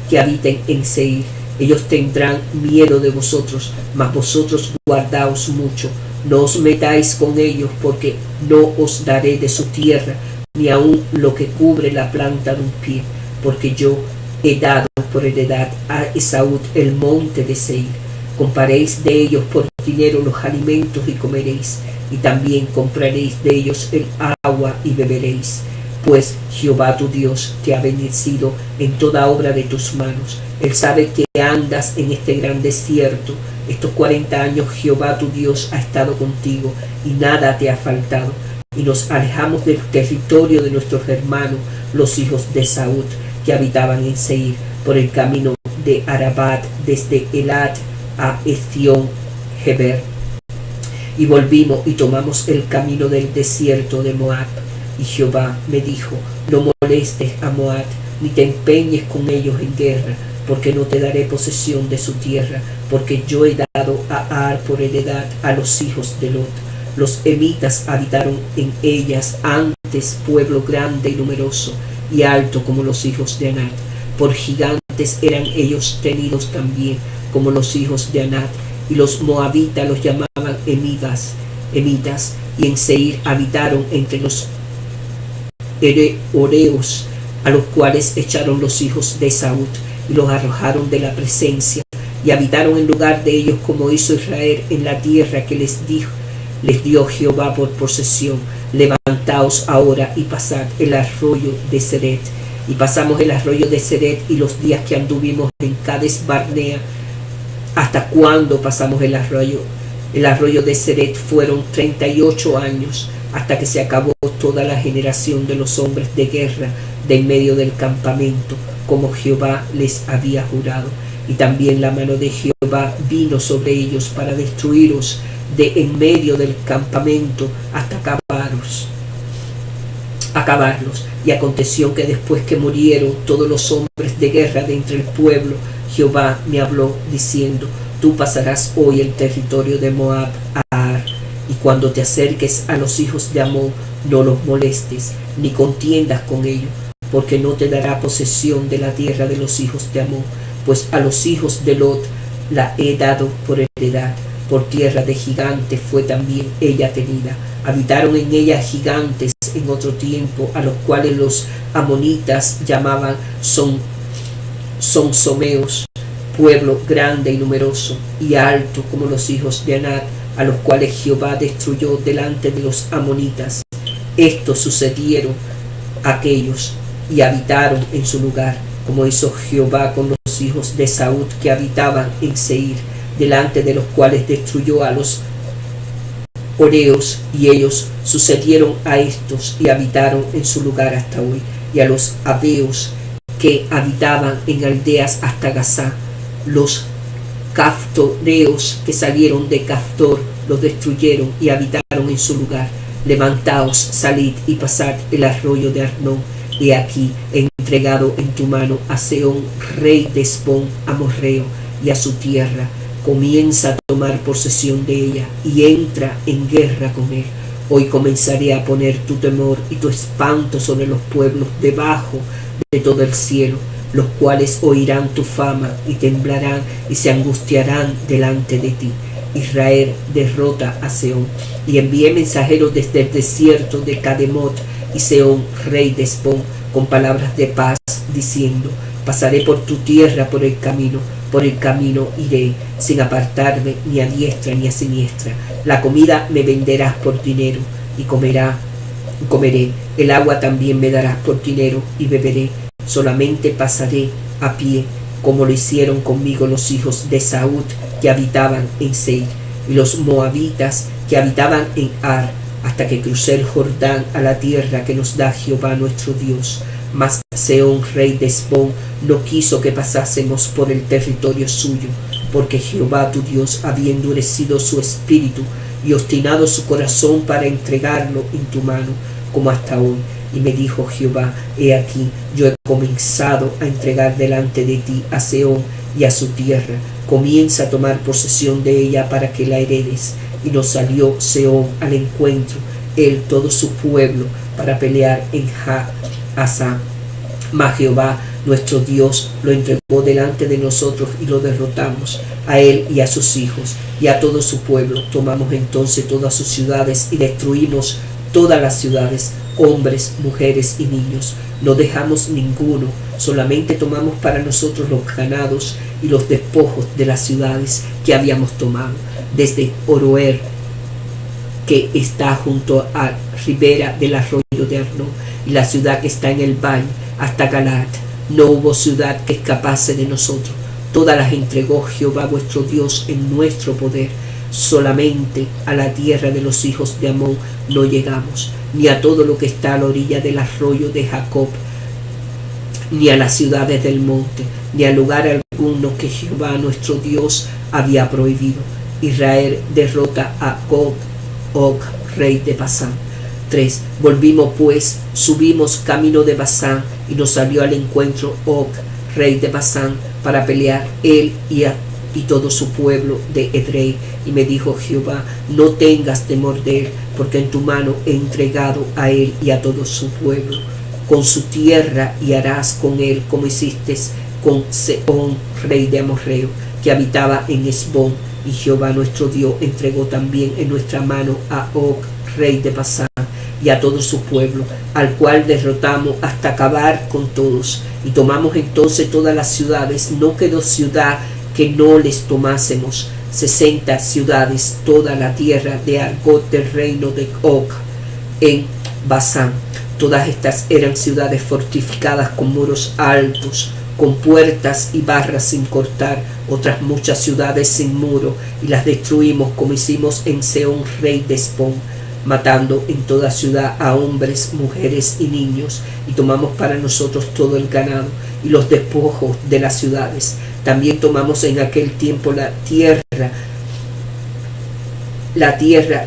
que habiten en Seir. Ellos tendrán miedo de vosotros, mas vosotros guardaos mucho, no os metáis con ellos, porque no os daré de su tierra, ni aun lo que cubre la planta de un pie, porque yo he dado por heredad a Esaú el monte de Seir. Compraréis de ellos por dinero los alimentos y comeréis, y también compraréis de ellos el agua y beberéis. Pues Jehová tu Dios te ha bendecido en toda obra de tus manos. Él sabe que andas en este gran desierto. Estos 40 años Jehová tu Dios ha estado contigo y nada te ha faltado. Y nos alejamos del territorio de nuestros hermanos, los hijos de Saúl, que habitaban en Seir, por el camino de Arabat, desde Elat a Ezión Geber. Y volvimos y tomamos el camino del desierto de Moab. Y Jehová me dijo: no molestes a Moab, ni te empeñes con ellos en guerra, porque no te daré posesión de su tierra, porque yo he dado a Ar por heredad a los hijos de Lot. Los emitas habitaron en ellas antes, pueblo grande y numeroso, y alto como los hijos de Anat. Por gigantes eran ellos tenidos también, como los hijos de Anat, y los moabitas los llamaban emitas, y en Seir habitaron entre los Oreos, a los cuales echaron los hijos de Saúl, y los arrojaron de la presencia, y habitaron en lugar de ellos, como hizo Israel en la tierra que les dio Jehová por posesión. Levantaos ahora y pasad el arroyo de Seret. Y pasamos el arroyo de Seret, y los días que anduvimos en Cades Barnea, hasta cuando pasamos el arroyo de Seret, fueron 38 años, hasta que se acabó toda la generación de los hombres de guerra de en medio del campamento, como Jehová les había jurado. Y también la mano de Jehová vino sobre ellos para destruiros de en medio del campamento hasta acabarlos. Y aconteció que después que murieron todos los hombres de guerra de entre el pueblo, Jehová me habló diciendo: tú pasarás hoy el territorio de Moab a Ar, y cuando te acerques a los hijos de Amón, no los molestes, ni contiendas con ellos, porque no te dará posesión de la tierra de los hijos de Amón, pues a los hijos de Lot la he dado por heredad. Por tierra de gigantes fue también ella tenida. Habitaron en ella gigantes en otro tiempo, a los cuales los amonitas llamaban sonsomeos, pueblo grande y numeroso y alto como los hijos de Anat, a los cuales Jehová destruyó delante de los amonitas. Estos sucedieron aquellos y habitaron en su lugar, como hizo Jehová con los hijos de Saúl que habitaban en Seir, delante de los cuales destruyó a los Oreos, y ellos sucedieron a estos y habitaron en su lugar hasta hoy, y a los Abeos que habitaban en aldeas hasta Gazá. Los Caftoreos que salieron de Caftor los destruyeron y habitaron en su lugar. Levantaos, salid y pasad el arroyo de Arnón. He aquí he entregado en tu mano a Sehón, rey de Hesbón amorreo, y a su tierra. Comienza a tomar posesión de ella y entra en guerra con él. Hoy comenzaré a poner tu temor y tu espanto sobre los pueblos debajo de todo el cielo, los cuales oirán tu fama y temblarán y se angustiarán delante de ti. Israel derrota a Sehón. Y envié mensajeros desde el desierto de Cademot y Sehón, rey de Hesbón, con palabras de paz, diciendo: pasaré por tu tierra por el camino iré, sin apartarme ni a diestra ni a siniestra. La comida me venderás por dinero y comeré. El agua también me darás por dinero y beberé. Solamente pasaré a pie, como lo hicieron conmigo los hijos de Saúl que habitaban en Seir, y los moabitas que habitaban en Ar, hasta que crucé el Jordán a la tierra que nos da Jehová nuestro Dios. Mas Sehón, rey de Hesbón, no quiso que pasásemos por el territorio suyo, porque Jehová tu Dios había endurecido su espíritu y obstinado su corazón para entregarlo en tu mano, como hasta hoy. Y me dijo Jehová: he aquí, yo he comenzado a entregar delante de ti a Sehón y a su tierra. Comienza a tomar posesión de ella para que la heredes. Y nos salió Sehón al encuentro, él todo su pueblo, para pelear en Hasá. Mas Jehová nuestro Dios lo entregó delante de nosotros y lo derrotamos, a él y a sus hijos y a todo su pueblo. Tomamos entonces todas sus ciudades y destruimos todas las ciudades, hombres, mujeres y niños. No dejamos ninguno, solamente tomamos para nosotros los ganados y los despojos de las ciudades que habíamos tomado, desde Oroer, que está junto a ribera del arroyo de Arnón, y la ciudad que está en el valle, hasta Galaad. No hubo ciudad que escapase de nosotros. Todas las entregó Jehová vuestro Dios en nuestro poder. Solamente a la tierra de los hijos de Amón no llegamos, ni a todo lo que está a la orilla del arroyo de Jacob, ni a las ciudades del monte, ni a lugar alguno que Jehová nuestro Dios había prohibido. Israel derrota a Og, rey de Basán. 3. Volvimos pues, subimos camino de Basán, y nos salió al encuentro Og, rey de Basán, para pelear él y todo su pueblo de Edrei. Y me dijo Jehová: no tengas temor de él, porque en tu mano he entregado a él y a todo su pueblo, con su tierra, y harás con él como hiciste con Sehón, rey de Amorreo, que habitaba en Hesbón. Y Jehová nuestro Dios entregó también en nuestra mano a Og, rey de Basán, y a todo su pueblo, al cual derrotamos hasta acabar con todos. Y tomamos entonces todas las ciudades, no quedó ciudad que no les tomásemos. 60 ciudades, toda la tierra de Argot del reino de Og en Basán. Todas estas eran ciudades fortificadas con muros altos, con puertas y barras sin cortar. Otras muchas ciudades sin muro, y las destruimos como hicimos en Sehón, rey de Hesbón, matando en toda ciudad a hombres, mujeres y niños. Y tomamos para nosotros todo el ganado y los despojos de las ciudades. También tomamos en aquel tiempo la tierra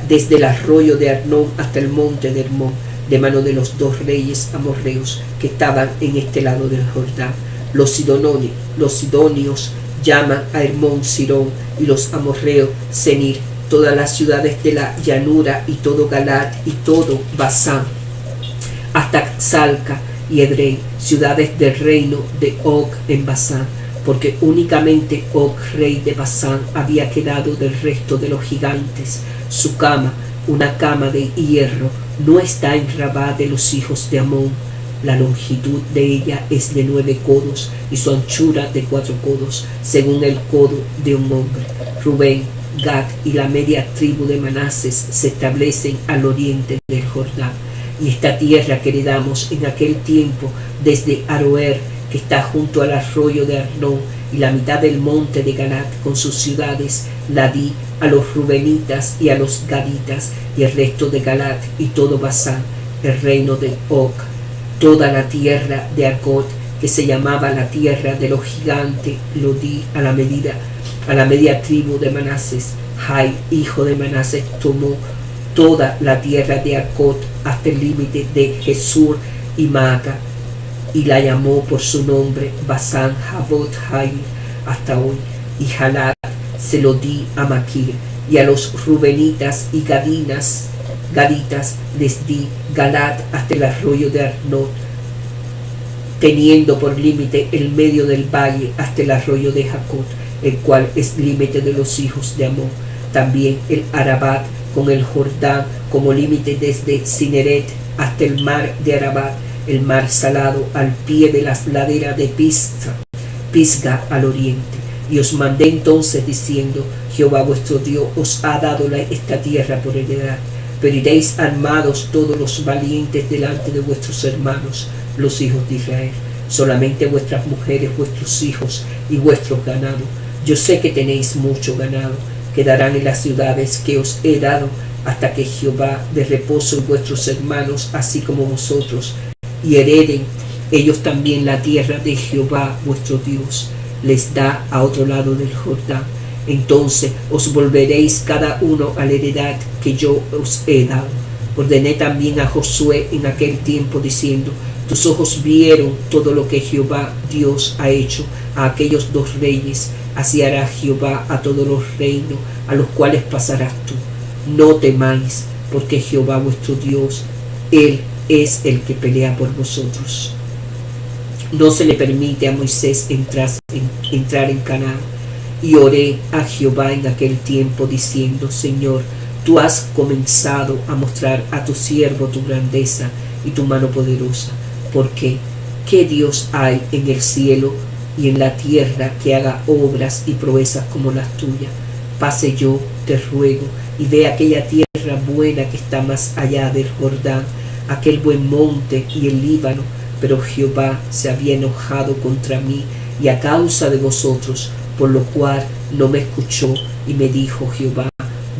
desde el arroyo de Arnón hasta el monte de Hermón, de mano de los 2 reyes amorreos que estaban en este lado del Jordán. Los sidonios llaman a Hermón Sirón, y los amorreos Senir. Todas las ciudades de la llanura, y todo Galaad, y todo Basán, hasta Salca y Edrei, ciudades del reino de Og en Basán, porque únicamente Og, rey de Basán, había quedado del resto de los gigantes. Su cama, una cama de hierro, no está en Rabá de los hijos de Amón. La longitud de ella es de 9 codos, y su anchura de 4 codos, según el codo de un hombre. Rubén, Gad y la media tribu de Manases se establecen al oriente del Jordán. Y esta tierra que heredamos en aquel tiempo desde Aroer, que está junto al arroyo de Arnón, y la mitad del monte de Galaad con sus ciudades, la di a los rubenitas y a los gaditas, y el resto de Galaad y todo Basán, el reino de Og. Toda la tierra de Argot, que se llamaba la tierra de los gigantes, lo di a la media tribu de Manases. Jai, hijo de Manases, tomó toda la tierra de Argot hasta el límite de Jesur y Maaca, y la llamó por su nombre Basán Javot Jair hasta hoy. Y Jalad se lo di a Maquir, y a los rubenitas y gaditas les di Galaad hasta el arroyo de Arnón, teniendo por límite el medio del valle hasta el arroyo de Jacob, el cual es límite de los hijos de Amón. También el Arabat con el Jordán como límite desde Cineret hasta el mar de Arabat, el mar salado al pie de las laderas de Pisga al oriente. Y os mandé entonces diciendo: Jehová vuestro Dios os ha dado esta tierra por heredad. Pero iréis armados todos los valientes delante de vuestros hermanos, los hijos de Israel. Solamente vuestras mujeres, vuestros hijos y vuestros ganados. Yo sé que tenéis mucho ganado. Quedarán en las ciudades que os he dado, hasta que Jehová dé reposo en vuestros hermanos, así como vosotros, y hereden ellos también la tierra de Jehová vuestro Dios les da a otro lado del Jordán. Entonces os volveréis cada uno a la heredad que yo os he dado. Ordené también a Josué en aquel tiempo diciendo: tus ojos vieron todo lo que Jehová Dios ha hecho a aquellos 2 reyes, así hará Jehová a todos los reinos a los cuales pasarás tú. No temáis, porque Jehová vuestro Dios, Él es el que pelea por vosotros. No se le permite a Moisés entrar en Canaán. Y oré a Jehová en aquel tiempo diciendo: Señor, tú has comenzado a mostrar a tu siervo tu grandeza y tu mano poderosa, porque ¿Qué Dios hay en el cielo y en la tierra que haga obras y proezas como las tuyas? Pase yo, te ruego, y ve aquella tierra buena que está más allá del Jordán, aquel buen monte y el Líbano. Pero Jehová se había enojado contra mí y a causa de vosotros, por lo cual no me escuchó, y me dijo Jehová: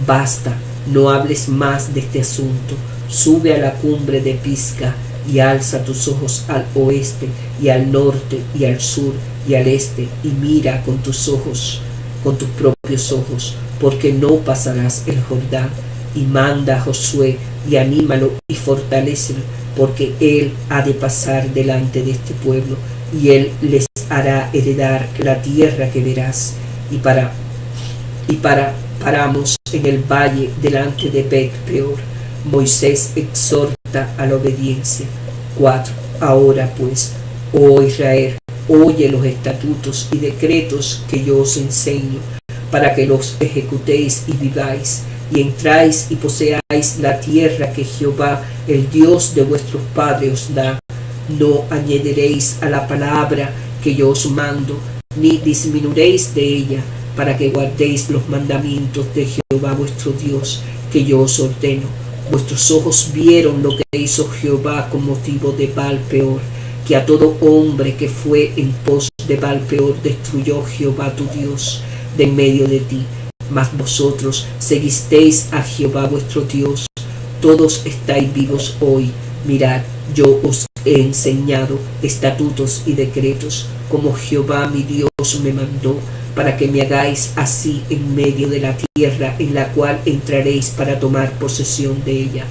basta, no hables más de este asunto. Sube a la cumbre de Pisga y alza tus ojos al oeste y al norte y al sur y al este, y mira con tus ojos, con tus propios ojos, porque no pasarás el Jordán. Y manda a Josué y anímalo y fortalécelo, porque él ha de pasar delante de este pueblo, y él les hará heredar la tierra que verás. Paramos en el valle delante de Bet-peor. Moisés exhorta a la obediencia. 4. Ahora pues, oh Israel, oye los estatutos y decretos que yo os enseño, para que los ejecutéis y viváis, y entráis y poseáis la tierra que Jehová, el Dios de vuestros padres, os da. No añadiréis a la palabra que yo os mando, ni disminuiréis de ella, para que guardéis los mandamientos de Jehová vuestro Dios, que yo os ordeno. Vuestros ojos vieron lo que hizo Jehová con motivo de Baal-peor, que a todo hombre que fue en pos de Baal-peor destruyó Jehová tu Dios de en medio de ti. Mas vosotros seguisteis a Jehová vuestro Dios. Todos estáis vivos hoy. Mirad, yo os he enseñado estatutos y decretos, como Jehová mi Dios me mandó, para que me hagáis así en medio de la tierra en la cual entraréis para tomar posesión de ella.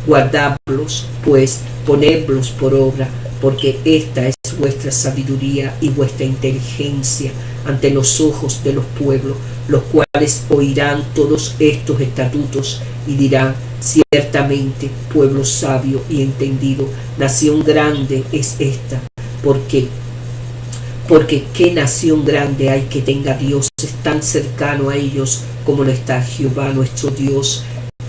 Guardadlos, pues, ponedlos por obra, porque esta es vuestra sabiduría y vuestra inteligencia ante los ojos de los pueblos, los cuales oirán todos estos estatutos y dirán: ciertamente, pueblo sabio y entendido, nación grande es esta. Porque qué nación grande hay que tenga dioses tan cercano a ellos como lo está Jehová nuestro Dios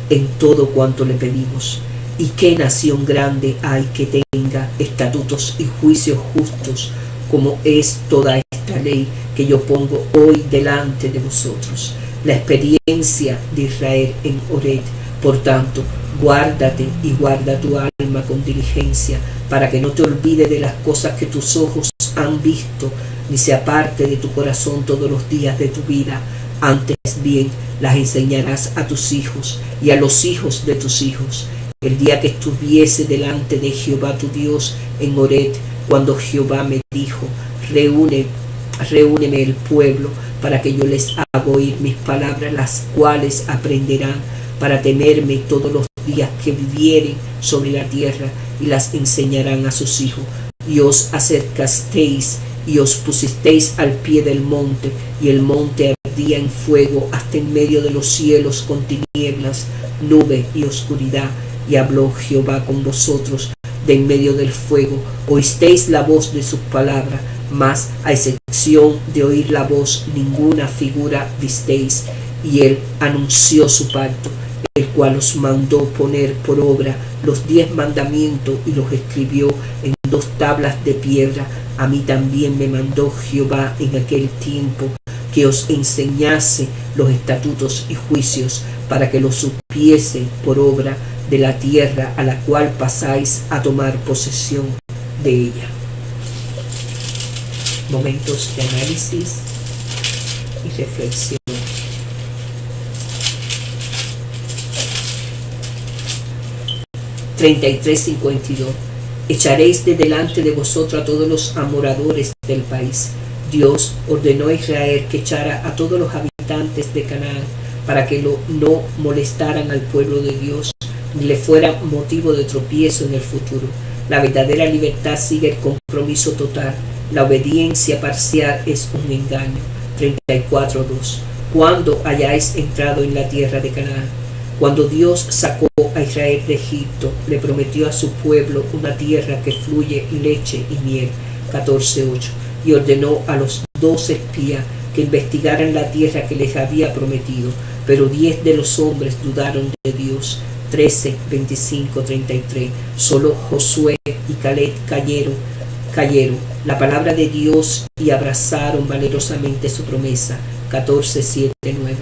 en todo cuanto le pedimos. Y qué nación grande hay que tenga estatutos y juicios justos como es toda esta ley que yo pongo hoy delante de vosotros. La experiencia de Israel en Horeb. Por tanto, guárdate y guarda tu alma con diligencia, para que no te olvides de las cosas que tus ojos han visto, ni se aparte de tu corazón todos los días de tu vida. Antes bien, las enseñarás a tus hijos y a los hijos de tus hijos, el día que estuviese delante de Jehová tu Dios en Horeb, cuando Jehová me dijo: reúneme el pueblo, para que yo les haga oír mis palabras, las cuales aprenderán para temerme todos los días que vivieren sobre la tierra, y las enseñarán a sus hijos. Y os acercasteis y os pusisteis al pie del monte, y el monte ardía en fuego hasta en medio de los cielos con tinieblas, nube y oscuridad. Y habló Jehová con vosotros de en medio del fuego. Oísteis la voz de sus palabras, mas a excepción de oír la voz, ninguna figura visteis. Y él anunció su pacto, el cual os mandó poner por obra los 10 mandamientos y los escribió en 2 tablas de piedra. A mí también me mandó Jehová en aquel tiempo que os enseñase los estatutos y juicios, para que los supiese por obra de la tierra a la cual pasáis a tomar posesión de ella. Momentos de análisis y reflexión. $33.52. Echaréis de delante de vosotros a todos los amoradores del país. Dios ordenó a Israel que echara a todos los habitantes de Canaán, para que no molestaran al pueblo de Dios, ni le fuera motivo de tropiezo en el futuro. La verdadera libertad sigue el compromiso total. La obediencia parcial es un engaño. 34.2. Cuando hayáis entrado en la tierra de Canaán. Cuando Dios sacó a Israel de Egipto, le prometió a su pueblo una tierra que fluye leche y miel. 14.8. Y ordenó a los 12 espías que investigaran la tierra que les había prometido, pero 10 de los hombres dudaron de Dios. 13, 25, 33. Solo Josué y Caleb cayeron la palabra de Dios y abrazaron valerosamente su promesa. 14, 7, 9.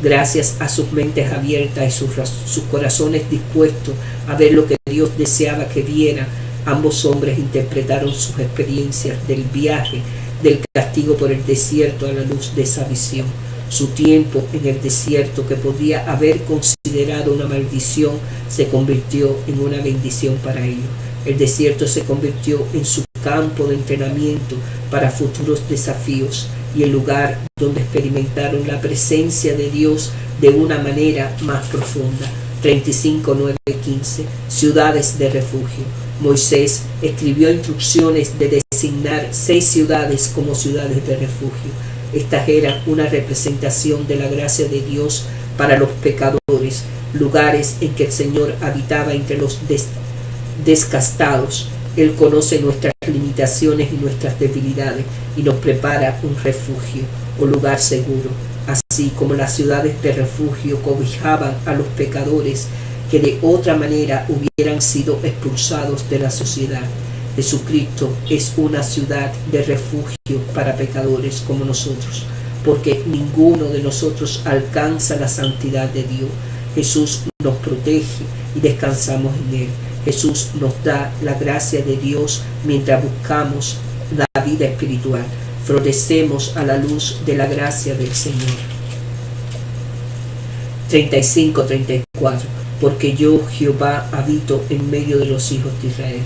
Gracias a sus mentes abiertas y sus corazones dispuestos a ver lo que Dios deseaba que vieran, ambos hombres interpretaron sus experiencias del viaje, del castigo por el desierto a la luz de esa visión. Su tiempo en el desierto, que podía haber considerado una maldición, se convirtió en una bendición para ellos. El desierto se convirtió en su campo de entrenamiento para futuros desafíos y el lugar donde experimentaron la presencia de Dios de una manera más profunda. 35, 9, 15. Ciudades de refugio. Moisés escribió instrucciones de designar 6 ciudades como ciudades de refugio. Estas eran una representación de la gracia de Dios para los pecadores, lugares en que el Señor habitaba entre los descastados. Él conoce nuestras limitaciones y nuestras debilidades y nos prepara un refugio o lugar seguro, así como las ciudades de refugio cobijaban a los pecadores que de otra manera hubieran sido expulsados de la sociedad. Jesucristo es una ciudad de refugio para pecadores como nosotros, porque ninguno de nosotros alcanza la santidad de Dios. Jesús nos protege y descansamos en Él. Jesús nos da la gracia de Dios mientras buscamos la vida espiritual. Florecemos a la luz de la gracia del Señor. 35, 34. Porque yo, Jehová, habito en medio de los hijos de Israel.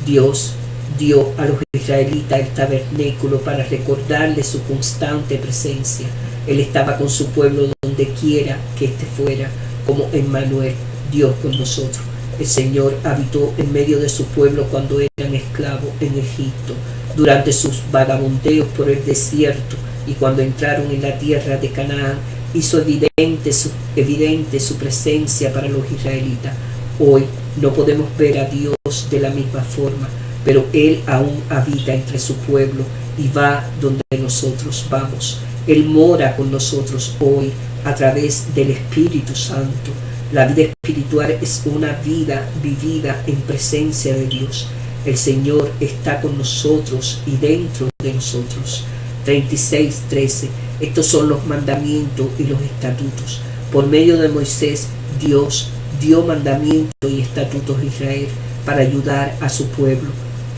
Dios dio a los israelitas el tabernáculo para recordarles su constante presencia. Él estaba con su pueblo donde quiera que éste fuera, como Emmanuel, Dios con nosotros. El Señor habitó en medio de su pueblo cuando eran esclavos en Egipto, durante sus vagabundeos por el desierto y cuando entraron en la tierra de Canaán. Hizo evidente su presencia para los israelitas. Hoy no podemos ver a Dios de la misma forma, pero Él aún habita entre su pueblo y va donde nosotros vamos. Él mora con nosotros hoy a través del Espíritu Santo. La vida espiritual es una vida vivida en presencia de Dios. El Señor está con nosotros y dentro de nosotros. 36, 13. Estos son los mandamientos y los estatutos. Por medio de Moisés, Dios dio mandamientos y estatutos a Israel para ayudar a su pueblo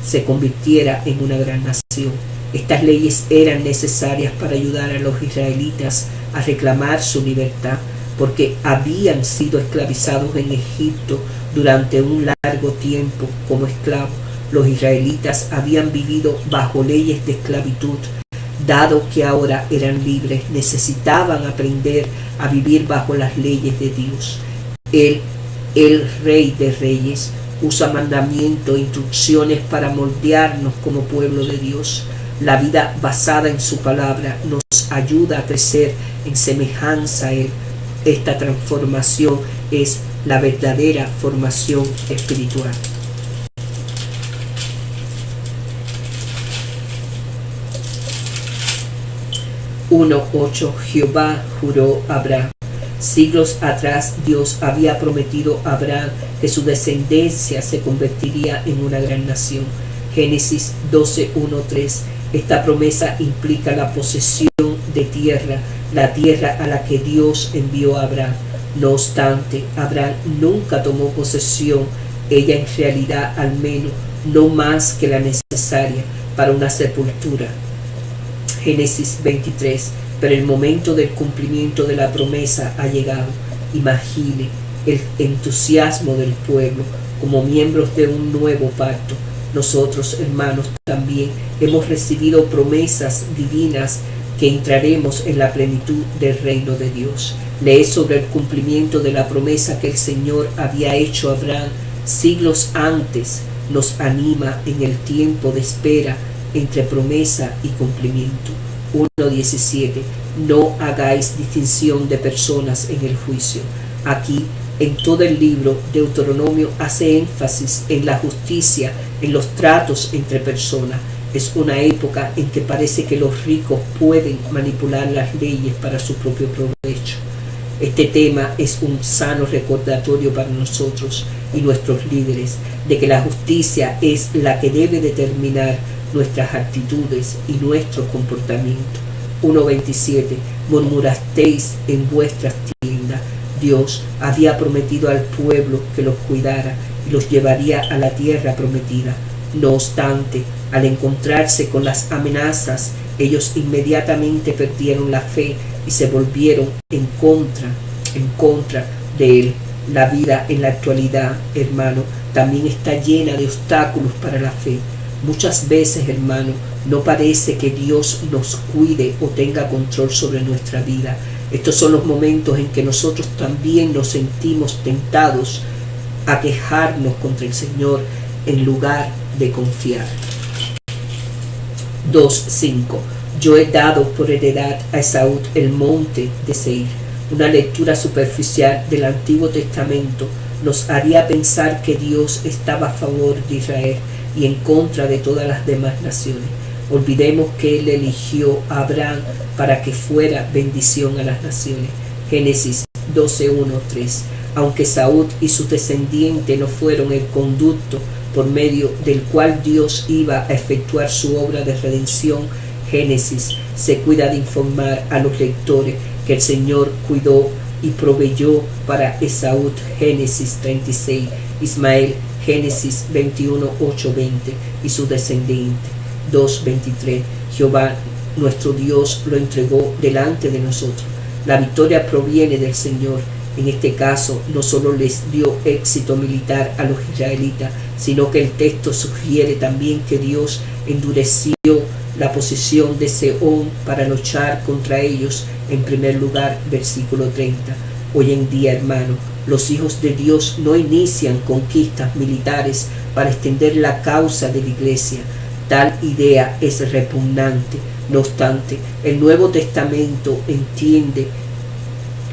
se convirtiera en una gran nación. Estas leyes eran necesarias para ayudar a los israelitas a reclamar su libertad, porque habían sido esclavizados en Egipto durante un largo tiempo como esclavos. Los israelitas habían vivido bajo leyes de esclavitud. Dado que ahora eran libres, necesitaban aprender a vivir bajo las leyes de Dios. Él, el Rey de Reyes, usa mandamientos e instrucciones para moldearnos como pueblo de Dios. La vida basada en su palabra nos ayuda a crecer en semejanza a Él. Esta transformación es la verdadera formación espiritual. 1:8. Jehová juró a Abraham. Siglos atrás Dios había prometido a Abraham que su descendencia se convertiría en una gran nación. Génesis 12:1-3. Esta promesa implica la posesión de tierra, la tierra a la que Dios envió a Abraham. No obstante, Abraham nunca tomó posesión, ella en realidad al menos no más que la necesaria para una sepultura. Génesis 23. Pero el momento del cumplimiento de la promesa ha llegado. Imagine el entusiasmo del pueblo como miembros de un nuevo pacto. Nosotros, hermanos, también hemos recibido promesas divinas que entraremos en la plenitud del reino de Dios. Lee sobre el cumplimiento de la promesa que el Señor había hecho a Abraham siglos antes. Nos anima en el tiempo de espera entre promesa y cumplimiento. 1:17. No hagáis distinción de personas en el juicio. Aquí, en todo el libro, Deuteronomio hace énfasis en la justicia, en los tratos entre personas. Es una época en que parece que los ricos pueden manipular las leyes para su propio provecho. Este tema es un sano recordatorio para nosotros y nuestros líderes de que la justicia es la que debe determinar nuestras actitudes y nuestro comportamiento. 1:27. Murmurasteis en vuestras tiendas. Dios había prometido al pueblo que los cuidara y los llevaría a la tierra prometida. No obstante, al encontrarse con las amenazas, ellos inmediatamente perdieron la fe y se volvieron en contra de él. La vida en la actualidad, hermano, también está llena de obstáculos para la fe. Muchas veces, hermano, no parece que Dios nos cuide o tenga control sobre nuestra vida. Estos son los momentos en que nosotros también nos sentimos tentados a quejarnos contra el Señor en lugar de confiar. 2:5. Yo he dado por heredad a Esaú el monte de Seir. Una lectura superficial del Antiguo Testamento nos haría pensar que Dios estaba a favor de Israel y en contra de todas las demás naciones. Olvidemos que Él eligió a Abraham para que fuera bendición a las naciones. Génesis 12:1-3. Aunque Saúl y sus descendientes no fueron el conducto por medio del cual Dios iba a efectuar su obra de redención, Génesis se cuida de informar a los lectores que el Señor cuidó y proveyó para Esaú. Génesis 36, Ismael, Génesis 21:8-20 y su descendiente. 2:23. Jehová nuestro Dios lo entregó delante de nosotros. La victoria proviene del Señor. En este caso, no solo les dio éxito militar a los israelitas, sino que el texto sugiere también que Dios endureció la posición de Sehón para luchar contra ellos. En primer lugar, versículo 30. Hoy en día, hermano, los hijos de Dios no inician conquistas militares para extender la causa de la iglesia. Tal idea es repugnante. No obstante, el Nuevo Testamento entiende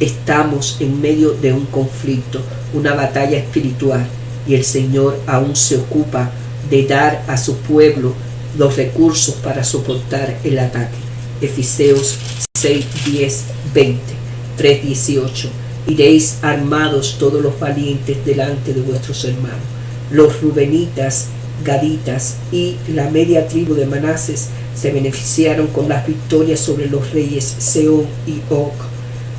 estamos en medio de un conflicto, una batalla espiritual, y el Señor aún se ocupa de dar a su pueblo los recursos para soportar el ataque. Efesios 6:10-20, 3:18. Iréis armados todos los valientes delante de vuestros hermanos. Los rubenitas, gaditas y la media tribu de Manases se beneficiaron con las victorias sobre los reyes Sehón y Og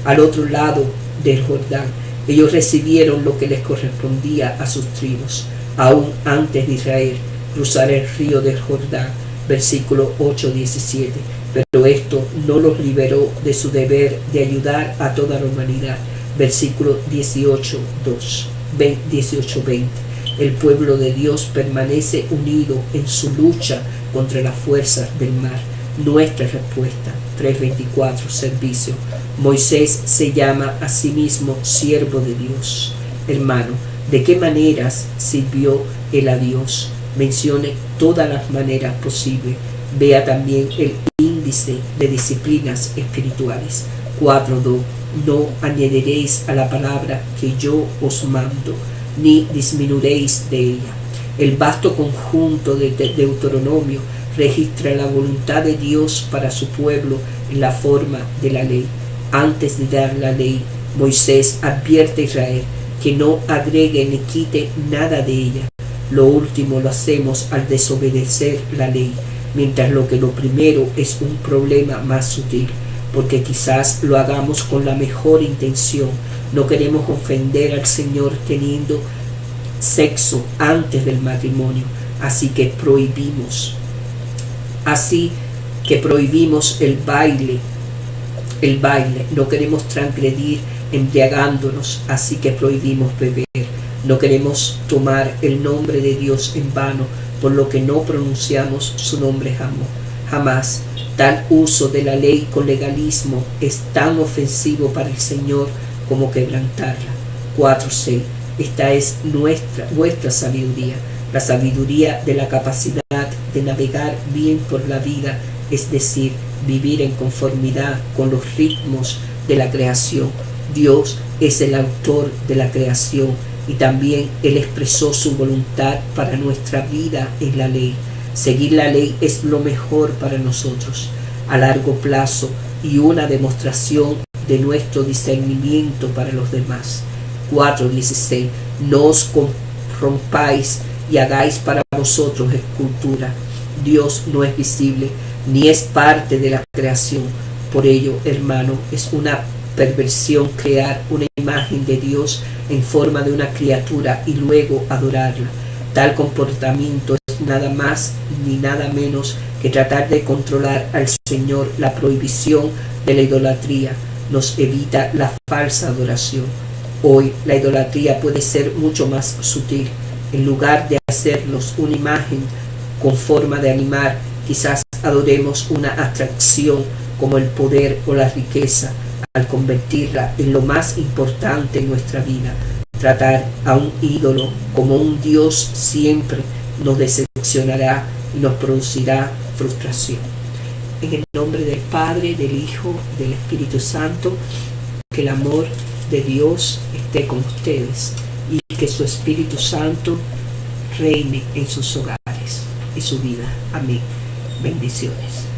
al otro lado del Jordán. Ellos recibieron lo que les correspondía a sus tribus, aún antes de Israel cruzar el río del Jordán. Versículo 8-17. Pero esto no los liberó de su deber de ayudar a toda la humanidad. Versículo 18-20. El pueblo de Dios permanece unido en su lucha contra las fuerzas del mar. Nuestra respuesta, 3:24, servicio. Moisés se llama a sí mismo siervo de Dios. Hermano, ¿de qué maneras sirvió él a Dios? Mencione todas las maneras posibles. Vea también el índice de disciplinas espirituales. 4:2. No añadiréis a la palabra que yo os mando, ni disminuiréis de ella. El vasto conjunto de Deuteronomio registra la voluntad de Dios para su pueblo en la forma de la ley. Antes de dar la ley, Moisés advierte a Israel que no agregue ni quite nada de ella. Lo último lo hacemos al desobedecer la ley, mientras lo primero es un problema más sutil, porque quizás lo hagamos con la mejor intención. No queremos ofender al Señor teniendo sexo antes del matrimonio, así que prohibimos el baile. No queremos transgredir embriagándonos, así que prohibimos beber. No queremos tomar el nombre de Dios en vano, por lo que no pronunciamos su nombre jamás. Tal uso de la ley con legalismo es tan ofensivo para el Señor como quebrantarla. 4:6. Esta es vuestra sabiduría, la sabiduría de la capacidad de navegar bien por la vida, es decir, vivir en conformidad con los ritmos de la creación. Dios es el autor de la creación y también Él expresó su voluntad para nuestra vida en la ley. Seguir la ley es lo mejor para nosotros a largo plazo y una demostración de nuestro discernimiento para los demás. 4:16. No os corrompáis y hagáis para vosotros escultura Dios no es visible ni es parte de la creación. Por ello, hermano, es una perversión crear una imagen de Dios en forma de una criatura y luego adorarla. Tal comportamiento es nada más ni nada menos que tratar de controlar al Señor. La prohibición de la idolatría nos evita la falsa adoración. Hoy la idolatría puede ser mucho más sutil. En lugar de hacernos una imagen con forma de animal, quizás adoremos una atracción como el poder o la riqueza, al convertirla en lo más importante en nuestra vida. Tratar a un ídolo como un Dios siempre nos decepcionará y nos producirá frustración. En el nombre del Padre, del Hijo y del Espíritu Santo, que el amor de Dios esté con ustedes y que su Espíritu Santo reine en sus hogares y su vida. Amén. Bendiciones.